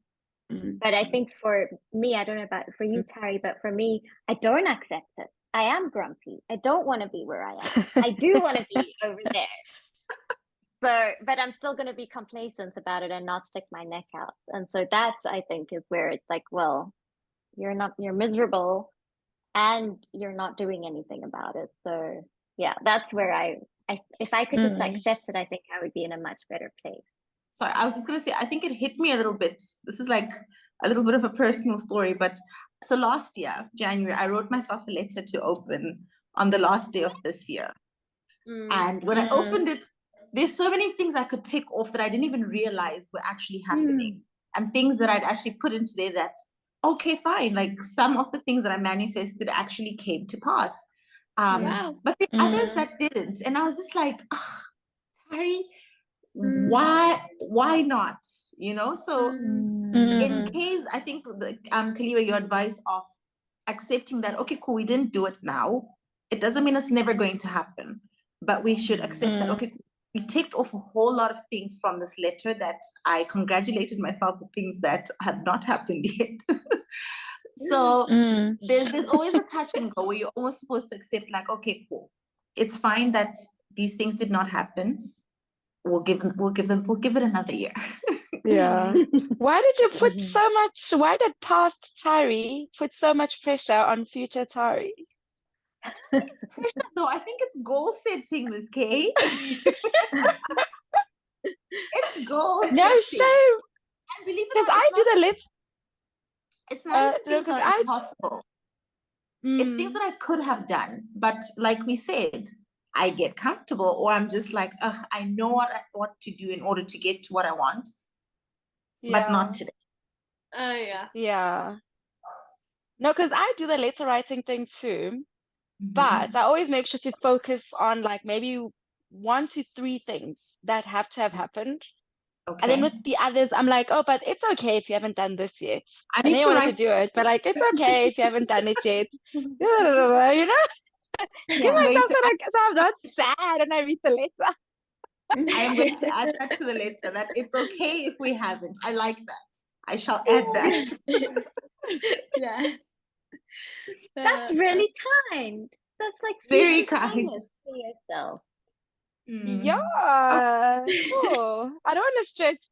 Mm. But I think for me, I don't know about for you, Tari, but for me, I don't accept it. I am grumpy. I don't want to be where I am. I do want to be over there. But I'm still going to be complacent about it and not stick my neck out. And so that's, I think, is where it's like, well, you're miserable and you're not doing anything about it. So yeah, that's where if I could just Mm. accept it, I think I would be in a much better place. Sorry, I was just gonna say, I think it hit me a little bit. This is like a little bit of a personal story, but so last year, January, I wrote myself a letter to open on the last day of this year. Mm. And when I opened it, there's so many things I could tick off that I didn't even realize were actually happening. And things that I'd actually put into there that, okay, fine, like some of the things that I manifested actually came to pass. Wow. But the others that didn't. And I was just like, Harry, why not? So in case, I think Kaliwa, your advice of accepting that, okay, cool, we didn't do it now, it doesn't mean it's never going to happen, but we should accept that, okay, we ticked off a whole lot of things from this letter that I congratulated myself with things that have not happened yet. So Mm. there's always a touch and go where you're almost supposed to accept, like, okay, cool. It's fine that these things did not happen. We'll give it another year. Yeah. Why did you put Mhm. so much, why did past Tari put so much pressure on future Tari? Pressure, though, I think it's goal setting, Miss K. It's goal No, setting. so, And believe it or because not, I did a it's not even no, things because that are I, impossible. It's things that I could have done, but like we said, I get comfortable, or I'm just like, I know what to do in order to get to what I want, but yeah, not today. Oh yeah. yeah. No, because I do the letter writing thing too, Mhm. but I always make sure to focus on like maybe 1 to 3 things that have to have happened. And then Okay. with the others, I'm like, oh, but it's okay if you haven't done this yet. I I know need you to wanted to write. do it, but like, it's okay if you haven't done it yet. You know, to give Yeah. I'm going myself to so I'm not sad when I read the letter. I am going to add that to the letter, that it's okay if we haven't. I like that. I shall add that. Yeah. That's really kind. That's like Very future kind. kindness to yourself. Mm. Yeah. Cool. I don't want to stress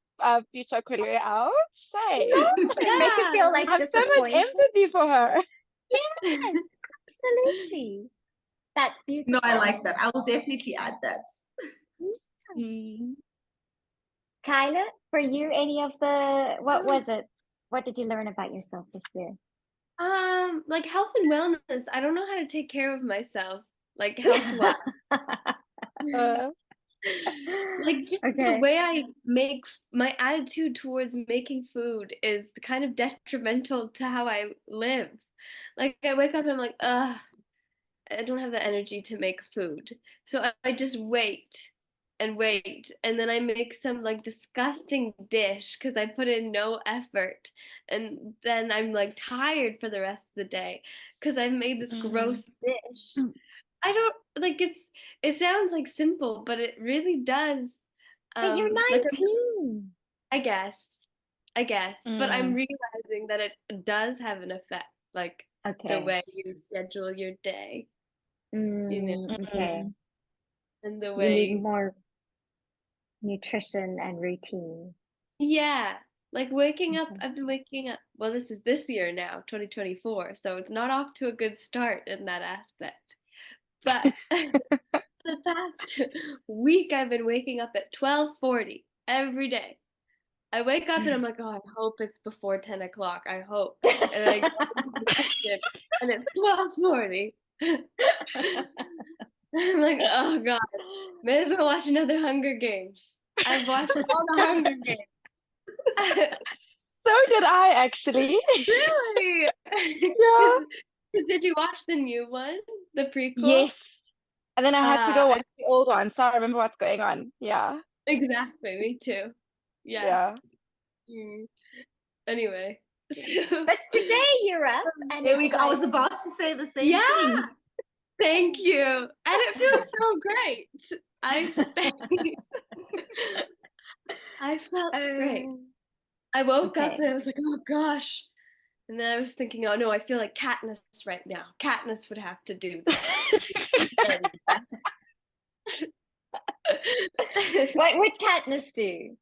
future Cordelia out. Say, Make her feel Yeah. like I have so much disappointed. empathy for her. Yes, absolutely. That's No, I beautiful. like that. I will definitely add that. Mm. Kyla, for you, any of the, what was it? What did you learn about yourself this year? Like health and wellness. I don't know how to take care of myself, like health wise. Uh, Like just the Okay. way I make my attitude towards making food is kind of detrimental to how I live. Like I wake up and I'm like, I don't have the energy to make food. So I just wait and wait. And then I make some like disgusting dish because I put in no effort. And then I'm like tired for the rest of the day because I've made this gross dish. Mm. I don't like it sounds like simple, but it really does. But you're Like 19. I guess. I guess. But I'm mm. realizing that it does have an effect, like the Okay. way you schedule your day, you know, Okay. Mm. and the You way need more nutrition and routine. yeah. Like waking up, Okay. I've been waking up. Well, this is this year now, 2024, so it's not off to a good start in that aspect. But the past week I've been waking up at 12:40 every day. I wake up and I'm like, oh, I hope it's before 10 o'clock. I hope. And then I go into the kitchen and it's 12:40. I'm like, oh God, may as well watch another Hunger Games. I've watched all the Hunger Games. So did I actually. Really? Yeah. Because did you watch the new one, the prequel? Yes. And then I had to go Ah, watch the old one, so I remember what's going on. Yeah. exactly. Me too. Yeah. Yeah. Mm. Anyway. But today you're up and There it's we go. I was like, about to say the same Yeah. thing. Thank you. And it feels so great. I felt great. I woke up okay. and I was like, oh gosh. And then I was thinking, oh no, I feel like Katniss right now. Katniss would have to do this. What would Katniss do?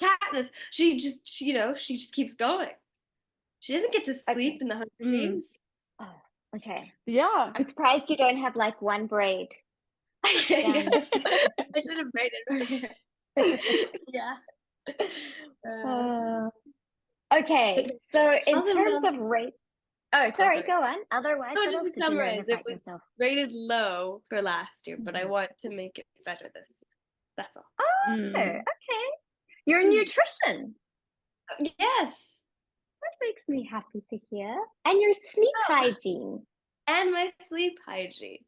Katniss, she just keeps going. She doesn't get to sleep Okay. in the Hunger Mm. Games. Oh, okay. Yeah. I'm surprised you don't have like one braid. Yeah. Done. I should have braided my hair. Yeah. Uh, okay. But So in terms of otherwise, rate, oh, sorry, sorry. go on. Otherwise, No, what just else to did you learn summarize, it about was yourself? rated low for last year, but I Mhm. want to make it better this year. That's all. Oh, Mm. okay. Your Mm. nutrition. Yes. That makes me happy to hear. And your sleep Oh. hygiene. And my sleep hygiene.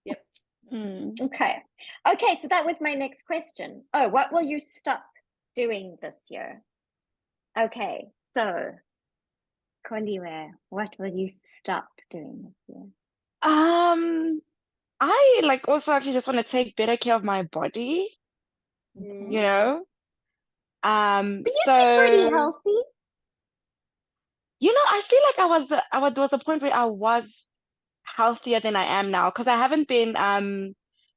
Yep. Mm. Okay. Okay, so that was my next question. Oh, what will you stop doing this year? Okay, so Koliwe, what will you stop doing this year? I like also actually just want to take better care of my body, Mm. you know. But you seem pretty So healthy. I feel like there was a point where I was healthier than I am now because I haven't been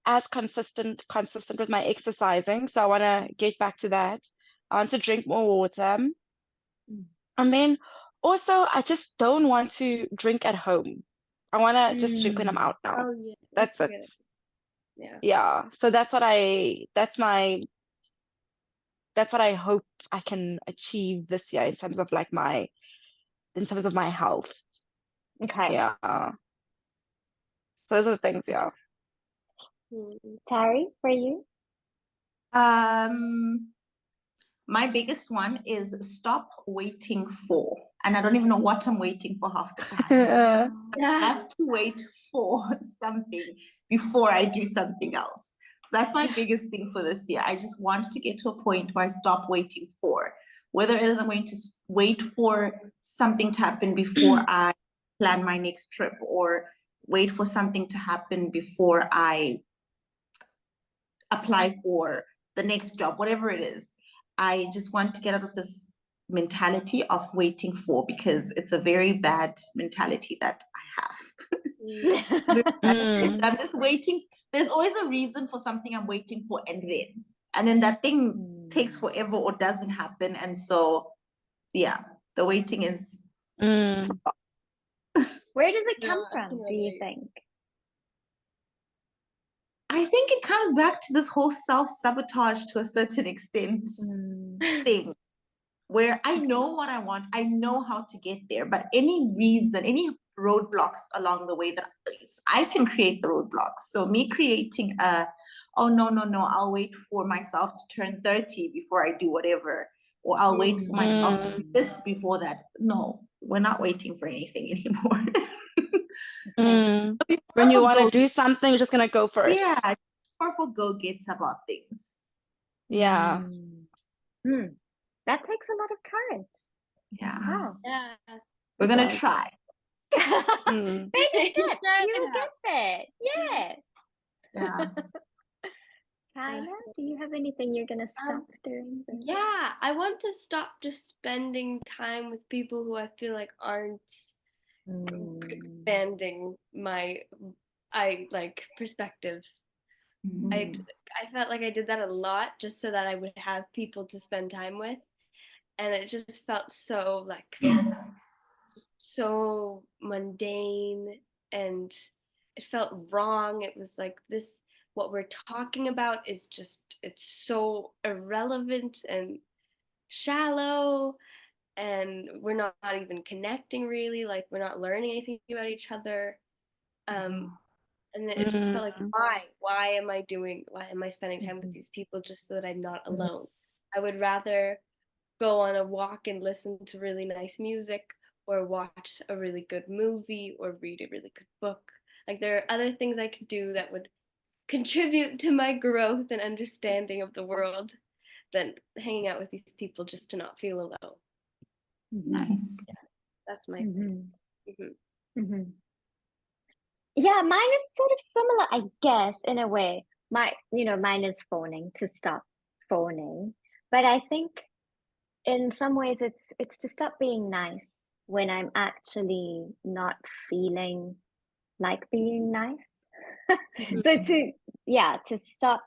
as consistent with my exercising. So I want to get back to that. I want to drink more water. And then also I just don't want to drink at home. I want to just drink when I'm out now. Oh yeah, That's that's it. good. Yeah. Yeah. So that's what I hope I can achieve this year in terms of like in terms of my health. Okay. Yeah. So those are the things, yeah. Mm. Tari, for you? My biggest one is stop waiting for, and I don't even know what I'm waiting for half the time. I Yeah. have to wait for something before I do something else. So that's my biggest thing for this year. I just want to get to a point where I stop waiting for, whether it is I'm going to wait for something to happen before I plan my next trip, or wait for something to happen before I apply for the next job, whatever it is. I just want to get out of this mentality of waiting for, because it's a very bad mentality that I have. Mm. I'm just waiting. There's always a reason for something I'm waiting for, and then that thing takes forever or doesn't happen. And so, yeah, the waiting is. Mm. Where does it No, come I from, can do you relate. think? I think it comes back to this whole self-sabotage to a certain extent thing, where I know what I want, I know how to get there, but any reason, any roadblocks along the way, that I can create the roadblocks. So me creating oh no, I'll wait for myself to turn 30 before I do whatever, or I'll wait for myself to do this before that. No, we're not waiting for anything anymore. Mm. Be When more you of a want to go- do something, you're just gonna go for it. yeah, more of a go-get about things. Yeah. That takes a lot of courage. Yeah, Wow. Yeah. we're gonna does. try. Mm. Baby steps, Try you will it get out. there. Yeah. Yeah. Kyla, do you have anything you're gonna stop doing? Yeah, I want to stop just spending time with people who I feel like aren't expanding my perspectives. I felt like I did that a lot just so that I would have people to spend time with, and it just felt so just so mundane, and it felt wrong. It was like, this, what we're talking about is just, it's so irrelevant and shallow, and we're not even connecting really, like we're not learning anything about each other. And it just felt like, why am I spending time with these people just so that I'm not alone? I would rather go on a walk and listen to really nice music, or watch a really good movie, or read a really good book. Like, there are other things I could do that would contribute to my growth and understanding of the world than hanging out with these people just to not feel alone. Nice. That's my thing. Yeah, mine is sort of similar, I guess, in a way. Mine is phoning, to stop phoning. But I think in some ways it's to stop being nice when I'm actually not feeling like being nice. So to stop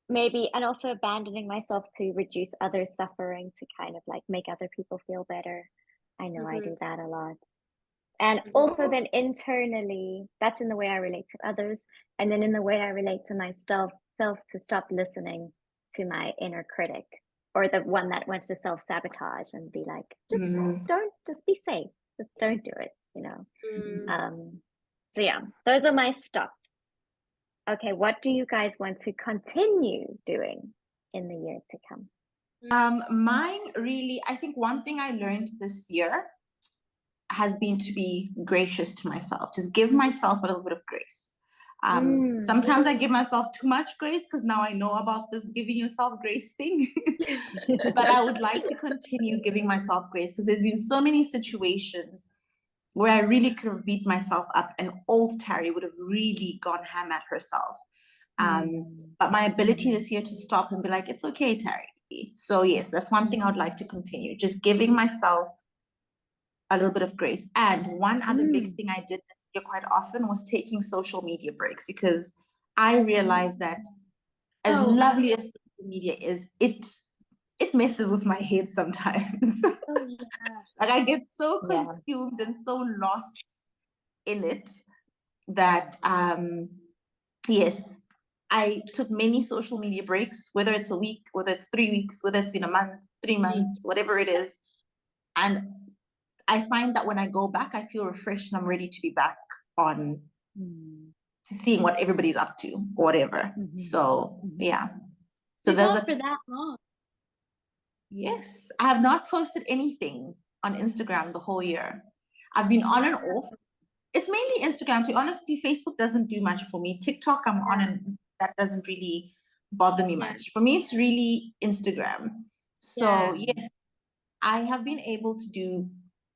maybe, and also abandoning myself to reduce others' suffering, to kind of like make other people feel better. I know I do that a lot. And also then internally, that's in the way I relate to others. And then in the way I relate to myself, to stop listening to my inner critic, or the one that wants to self-sabotage and be like, just be safe. Just don't do it, So yeah, those are my stops. Okay, what do you guys want to continue doing in the year to come? Mine really, I think one thing I learned this year has been to be gracious to myself. Just give myself a little bit of grace. Sometimes I give myself too much grace because now I know about this giving yourself grace thing. But I would like to continue giving myself grace, because there's been so many situations where I really could have beat myself up, and old Tari would have really gone ham at herself. But my ability this year to stop and be like, it's okay, Tari. So yes, that's one thing I would like to continue. Just giving myself a little bit of grace. And one other big Mm. thing I did this year quite often was taking social media breaks, because I realized that as Oh, lovely as social media is, it messes with my head sometimes. oh yeah. Like I get so Yeah. consumed and so lost in it that yes, I took many social media breaks, whether it's a week, whether it's 3 weeks, whether it's been a month, 3 months, whatever it is. And I find that when I go back, I feel refreshed and I'm ready to be back on Mm. to seeing what everybody's up to or whatever. Mhm. So Mhm. yeah. So You've there's off a for that long. yes, I have not posted anything on Instagram the whole year. I've been on and off. It's mainly Instagram. To be honest with you, Facebook doesn't do much for me. TikTok, I'm on, and that doesn't really bother me Yeah. much. For me, it's really Instagram. So Yeah. yes, I have been able to do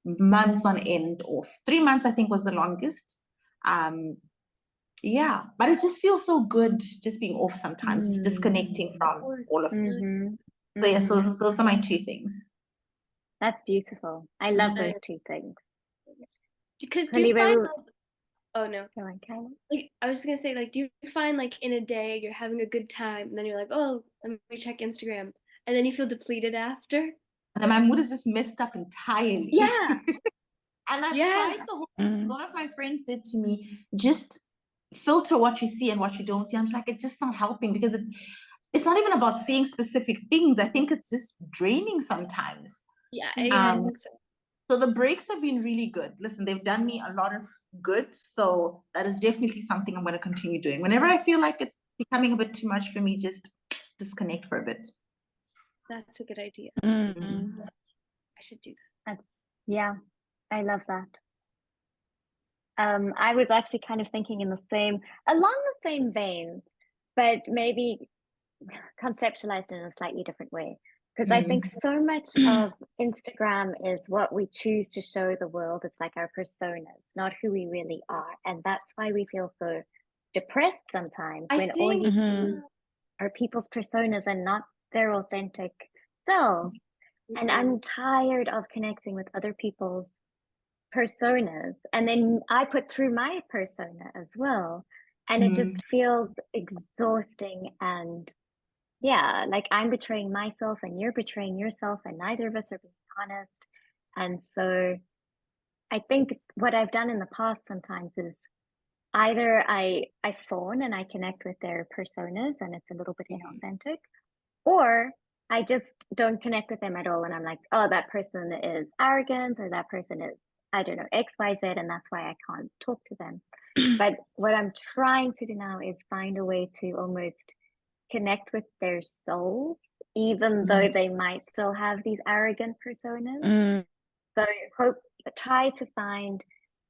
months on end off. 3 months, I think, was the longest. Yeah, but it just feels so good just being off sometimes, just disconnecting from all of it. Mhm. So yeah, so Mhm. those are my two things. That's beautiful. I love Mhm. those two things. Because do Curly, you find where like, oh no, go on, Kyla? like I was just gonna say, like, do you find like in a day you're having a good time and then you're like, oh, let me check Instagram, and then you feel depleted after? And then my mood is just messed up entirely. Yeah. And I've Yeah. tried the whole, one of my friends said to me, just filter what you see and what you don't see. I'm just like, it's just not helping, because it's not even about seeing specific things. I think it's just draining sometimes. Yeah, Yeah. I Um, think so. so the breaks have been really good. Listen, they've done me a lot of good. So that is definitely something I'm going to continue doing. Whenever I feel like it's becoming a bit too much for me, just disconnect for a bit. That's a good idea. Mm. I should do That's yeah. I love that. I was actually kind of thinking along the same vein, but maybe conceptualized in a slightly different way. Because I think so much of Instagram is what we choose to show the world. It's like our personas, not who we really are. And that's why we feel so depressed sometimes I when all think you Mhm. see are people's personas and not their authentic selves. And I'm tired of connecting with other people's personas. And then I put through my persona as well. And it just feels exhausting. And yeah, like I'm betraying myself and you're betraying yourself, and neither of us are being honest. And so I think what I've done in the past sometimes is either I phone and I connect with their personas and it's a little bit inauthentic, or I just don't connect with them at all. And I'm like, oh, that person is arrogant, or that person is, I don't know, XYZ, and that's why I can't talk to them. But what I'm trying to do now is find a way to almost connect with their souls, even though they might still have these arrogant personas. Mm. So try to find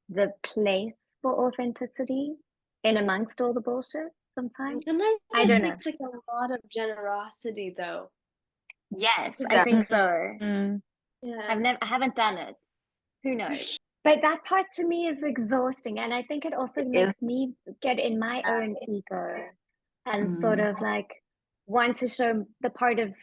the place for authenticity in amongst all the bullshit sometimes. sometimes I it don't know. takes like a lot of generosity though. Yes, To I just, think so. Mm. yeah. I haven't done it. Who knows? But that part to me is exhausting. And I think it also It is. makes me get in my own ego and sort of like want to show the part of,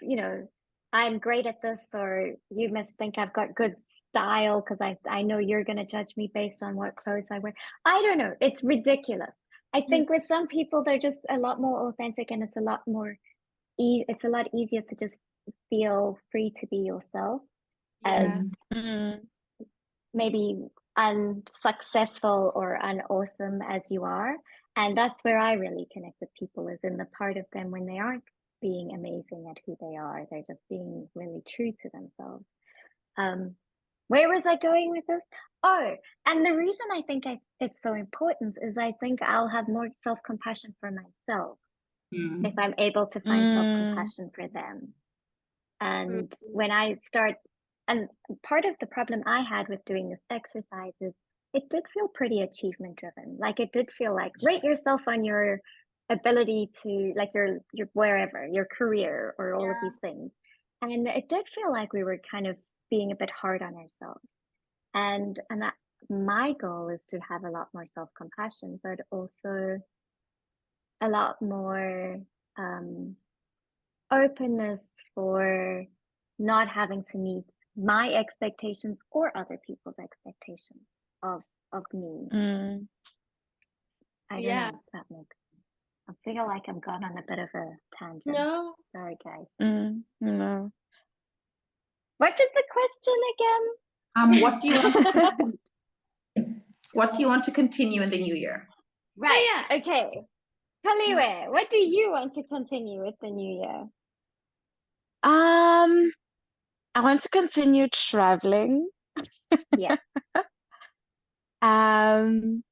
I'm great at this, or you must think I've got good style because I know you're going to judge me based on what clothes I wear. I don't know. It's ridiculous. I think with some people, they're just a lot more authentic, and it's a lot more, it's a lot easier to just feel free to be yourself as Yeah. Mm. maybe unsuccessful or unawesome as you are. And that's where I really connect with people, is in the part of them when they aren't being amazing at who they are. They're just being really true to themselves. Where was I going with this? Oh, and the reason I think it's so important is I think I'll have more self-compassion for myself if I'm able to find self-compassion for them. And when I start, and part of the problem I had with doing this exercise is it did feel pretty achievement driven. Like it did feel like rate yourself on your ability to, like your wherever, your career or all of these things. And it did feel like we were kind of being a bit hard on ourselves. And that my goal is to have a lot more self-compassion, but also a lot more openness for not having to meet my expectations or other people's expectations of me. I don't Yeah. know if that makes sense. I feel like I've gone on a bit of a tangent. No. Sorry, guys. No. What is the question again? What do you want to continue? What do you want to continue in the new year? Right. yeah. Okay. Kaliwe, what do you want to continue with the new year? I want to continue traveling. Yeah. And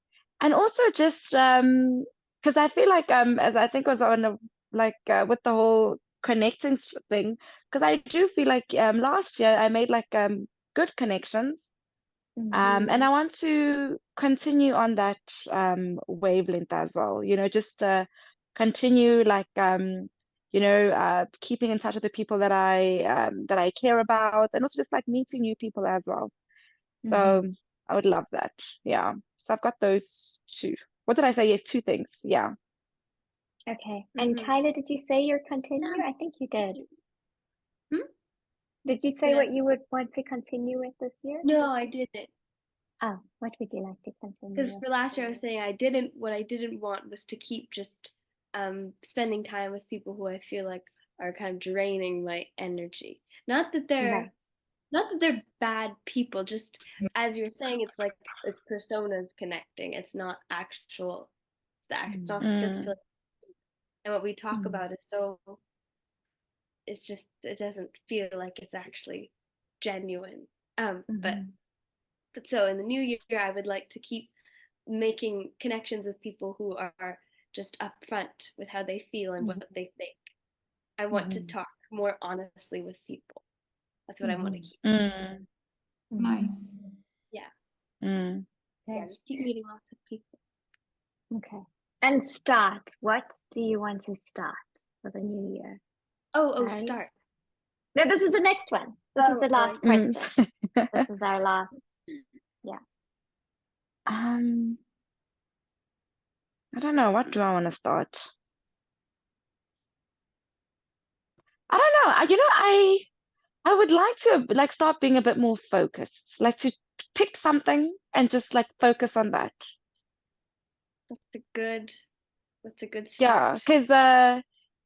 also just because I feel like as I think was on a, like with the whole connecting thing, because I do feel like last year I made like good connections. And I want to continue on that wavelength as well, just continue like keeping in touch with the people that I care about, and also just like meeting new people as well. So I would love that. Yeah. So I've got those two. What did I say? Yes, two things. Yeah. Okay. And Kyla, did you say you're continue? I think you did. Did you say Yeah. what you would want to continue with this year? No, I didn't. Oh, what would you like to continue Because with? for last year I was saying what I didn't want was to keep just spending time with people who I feel like are kind of draining my energy. Not that Right. they're bad people, just as you were saying, it's like it's personas connecting. It's not actual. It's not just and what we talk about is so. It's just it doesn't feel like it's actually genuine. But so in the new year, I would like to keep making connections with people who are just upfront with how they feel and what they think. I want to talk more honestly with people. That's what I want to keep. Nice. Yeah. Okay. Just keep meeting lots of people. Okay. And start. What do you want to start for the new year? Oh, Right? start. No, this is the next one. This is the last question. This is our last. Yeah. I don't know. What do I want to start? I don't know. I would like to like start being a bit more focused, like to pick something and just like focus on that. That's a good Yeah, start. because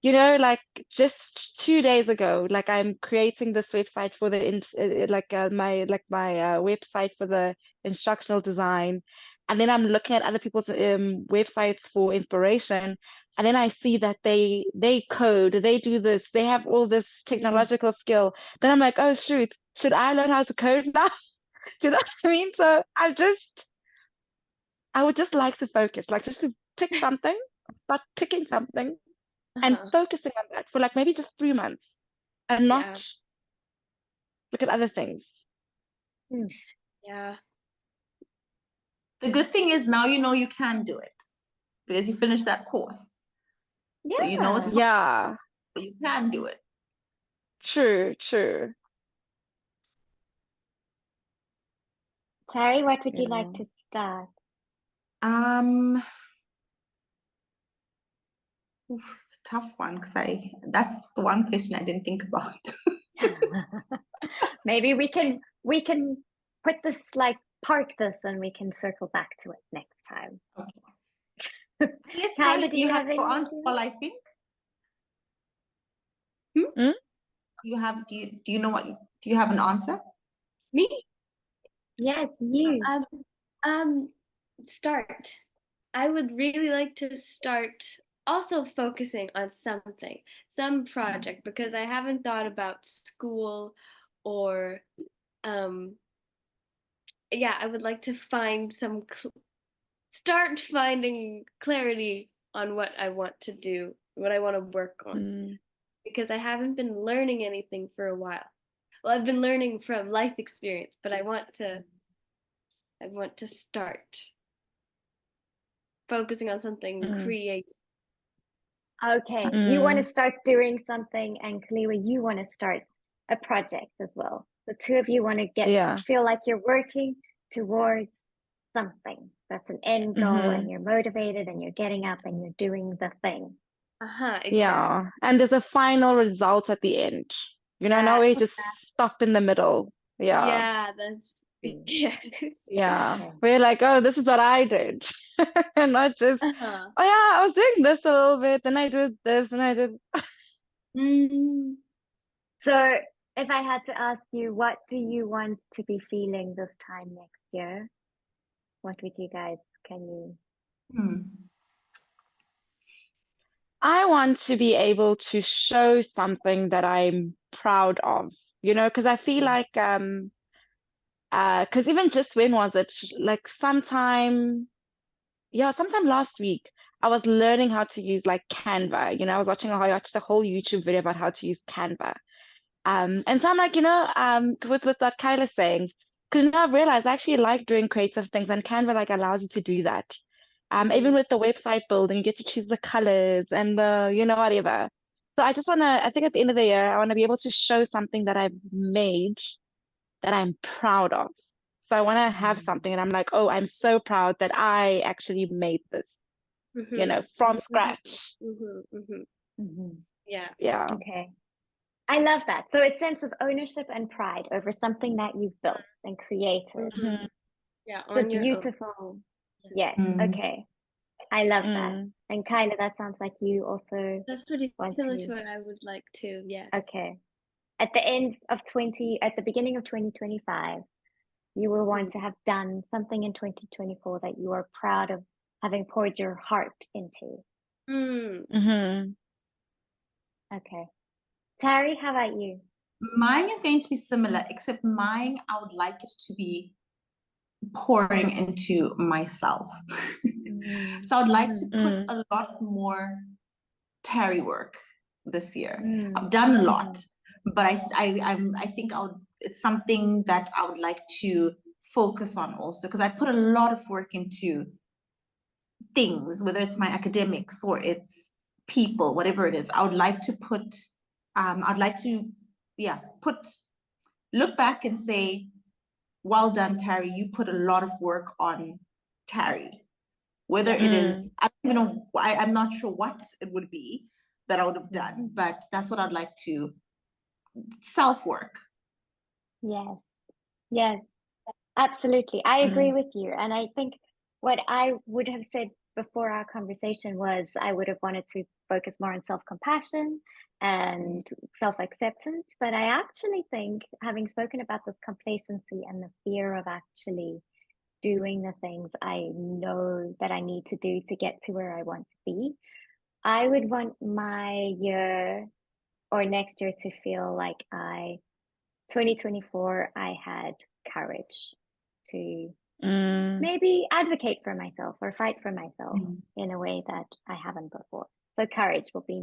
like just 2 days ago, like I'm creating this website for the my website for the instructional design, and then I'm looking at other people's websites for inspiration, and then I see that they code, they do this, they have all this technological skill. Then I'm like, oh shoot, should I learn how to code now? Do you know what I mean? So I would just like to focus, like just to pick something, start picking something and focusing on that for like maybe just 3 months and not look at other things. Yeah. The good thing is now you know you can do it because you finished that course. Yeah. So you know it's hard, Yeah, but you can do it. true. Terry, what would you like to start? It's a tough one because that's the one question I didn't think about. Maybe we can put this like park this and we can circle back to it next time. Okay. Yes, Kyla, do you have your any answer, ideas? I think? Do you know what do you have an answer? Me? Yes, you. Start. I would really like to start also focusing on something, some project, because I haven't thought about school or I would like to find start finding clarity on what I want to do, what I want to work on, because I haven't been learning anything for a while. Well, I've been learning from life experience, but I want to start focusing on something creative. Okay, you want to start doing something, and Kaliwa, you want to start a project as well. The two of you want to feel like you're working towards something that's an end goal, and you're motivated, and you're getting up, and you're doing the thing. Exactly. Yeah, and there's a final result at the end. Now we just stop in the middle. Yeah. Yeah, that's Mm. yeah. Yeah. Okay. We're like, oh, this is what I did. And not just, Uh-huh. oh yeah, I was doing this a little bit, then I did this, and I did. Mm. So if I had to ask you, what do you want to be feeling this time next year? What would you guys, can you? Hmm. I want to be able to show something that I'm proud of, because I feel like because even just when was it? Like sometime last week, I was learning how to use like Canva. I was watched a whole YouTube video about how to use Canva. And so I'm like, with that Kyla's saying, because now I've realized I actually like doing creative things, and Canva like allows you to do that. Even with the website building, you get to choose the colors and whatever. So I think at the end of the year, I want to be able to show something that I've made that I'm proud of. So I want to have something and I'm like, oh, I'm so proud that I actually made this, Mhm. from scratch. Mhm. Mhm. Mhm. Yeah. Yeah. Okay. I love that. So a sense of ownership and pride over something that you've built and created. Mhm. Yeah, It's a on your own. beautiful, yes, Mm. okay. I love that. Mm. And Kyla, that sounds like you also That's pretty want similar to, to what I would like to. Yes. okay. At the beginning of 2025, you will want to have done something in 2024 that you are proud of having poured your heart into. Mm. Mm-hmm. Okay. Terry, how about you? Mine is going to be similar, except mine, I would like it to be pouring into myself. Mm. So I'd like to put Mm. a lot more Terry work this year. Mm. I've done a lot, but I think it's something that I would like to focus on also, because I put a lot of work into things, whether it's my academics or it's people, whatever it is. I would like to put, I'd like to, look back and say, well done, Terry. You put a lot of work on Terry. Whether it is, I don't even know, I'm not sure what it would be that I would have done, but that's what I'd like to, self-work. Yes. Yes. Absolutely. I agree with you. And I think what I would have said before our conversation was I would have wanted to focus more on self-compassion and self-acceptance. But I actually think, having spoken about this complacency and the fear of actually doing the things I know that I need to do to get to where I want to be, I would want my year or next year to feel like 2024, I had courage to maybe advocate for myself or fight for myself in a way that I haven't before. So courage will be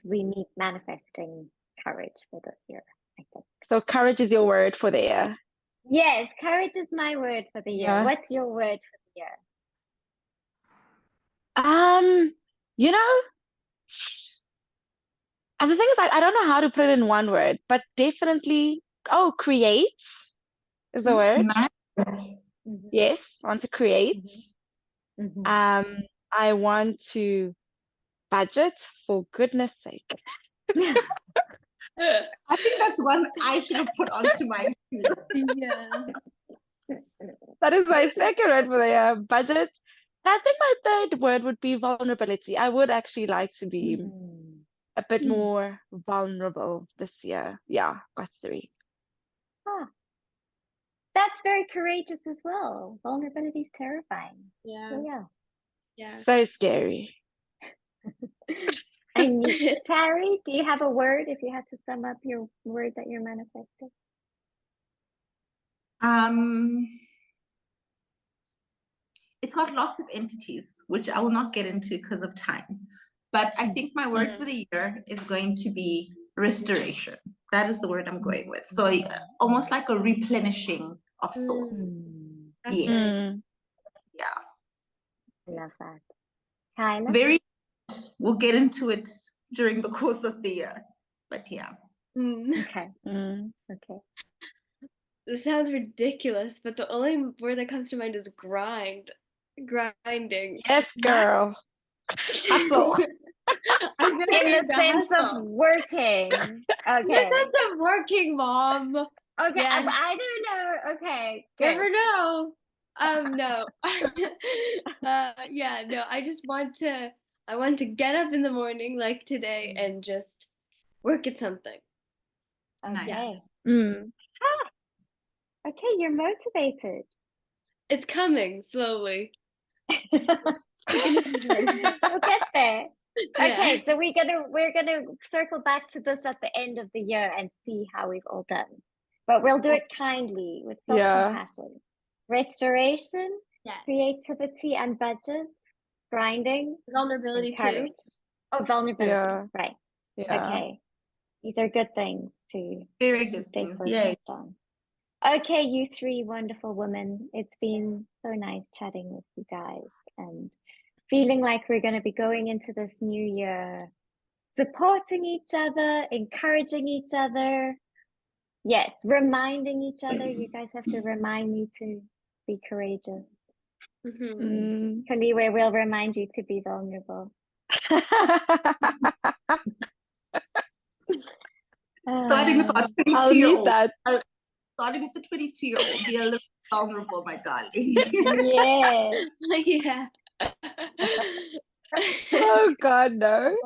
we need manifesting courage for this year, I think. So courage is your word for the year. Yes, courage is my word for the year. Yeah. What's your word for the year? You know, and the thing is, I don't know how to put it in one word, but definitely, create is the word. Nice. Yes, I want to create. Mhm. I want to budget, for goodness sake. I think that's one I should have put onto mine too. Yeah. That is my second word for the year, budget. And I think my third word would be vulnerability. I would actually like to be a bit more vulnerable this year. Yeah, got 3. Ah, that's very courageous as well. Vulnerability is terrifying. Yeah. So yeah. Yeah. So scary. And Terry, do you have a word if you had to sum up your word that you're manifesting? It's got lots of entities, which I will not get into because of time. But I think my word for the year is going to be restoration. That is the word I'm going with. So almost like a replenishing of souls. That's Yes. nice. Yeah. Love that. Kyla? Very, we'll get into it during the course of the year. But yeah. Okay. Okay. This sounds ridiculous, but the only word that comes to mind is grind. Grinding. Yes, girl. Hustle. I'm gonna In need the sense of hustle. working. In the Okay. sense of working, mom. Okay, Yes. I don't know. Okay, Never good. know. No. Yeah, no, I want to get up in the morning like today and just work at something. Okay. Nice. Mm. Okay, you're motivated. It's coming slowly. We'll get there. Yeah. Okay, so we're gonna circle back to this at the end of the year and see how we've all done. But we'll do it kindly with Yeah. self-compassion. Restoration, Yes. creativity and budget, grinding, Vulnerability and too. courage. Oh, vulnerability. Yeah. Right. Yeah. Okay. These are good things to Very good stay things. Yay. focused on. Okay, you three wonderful women. It's been so nice chatting with you guys and feeling like we're going to be going into this new year, supporting each other, encouraging each other. Yes, reminding each other. You guys have to remind me to be courageous. Mhm. Kaliwe will remind you to be vulnerable. Starting with our I'll need 22-year-old. that. Starting with the 22-year-old. Be a little vulnerable, my darling. Yes. Yeah. Oh God, no.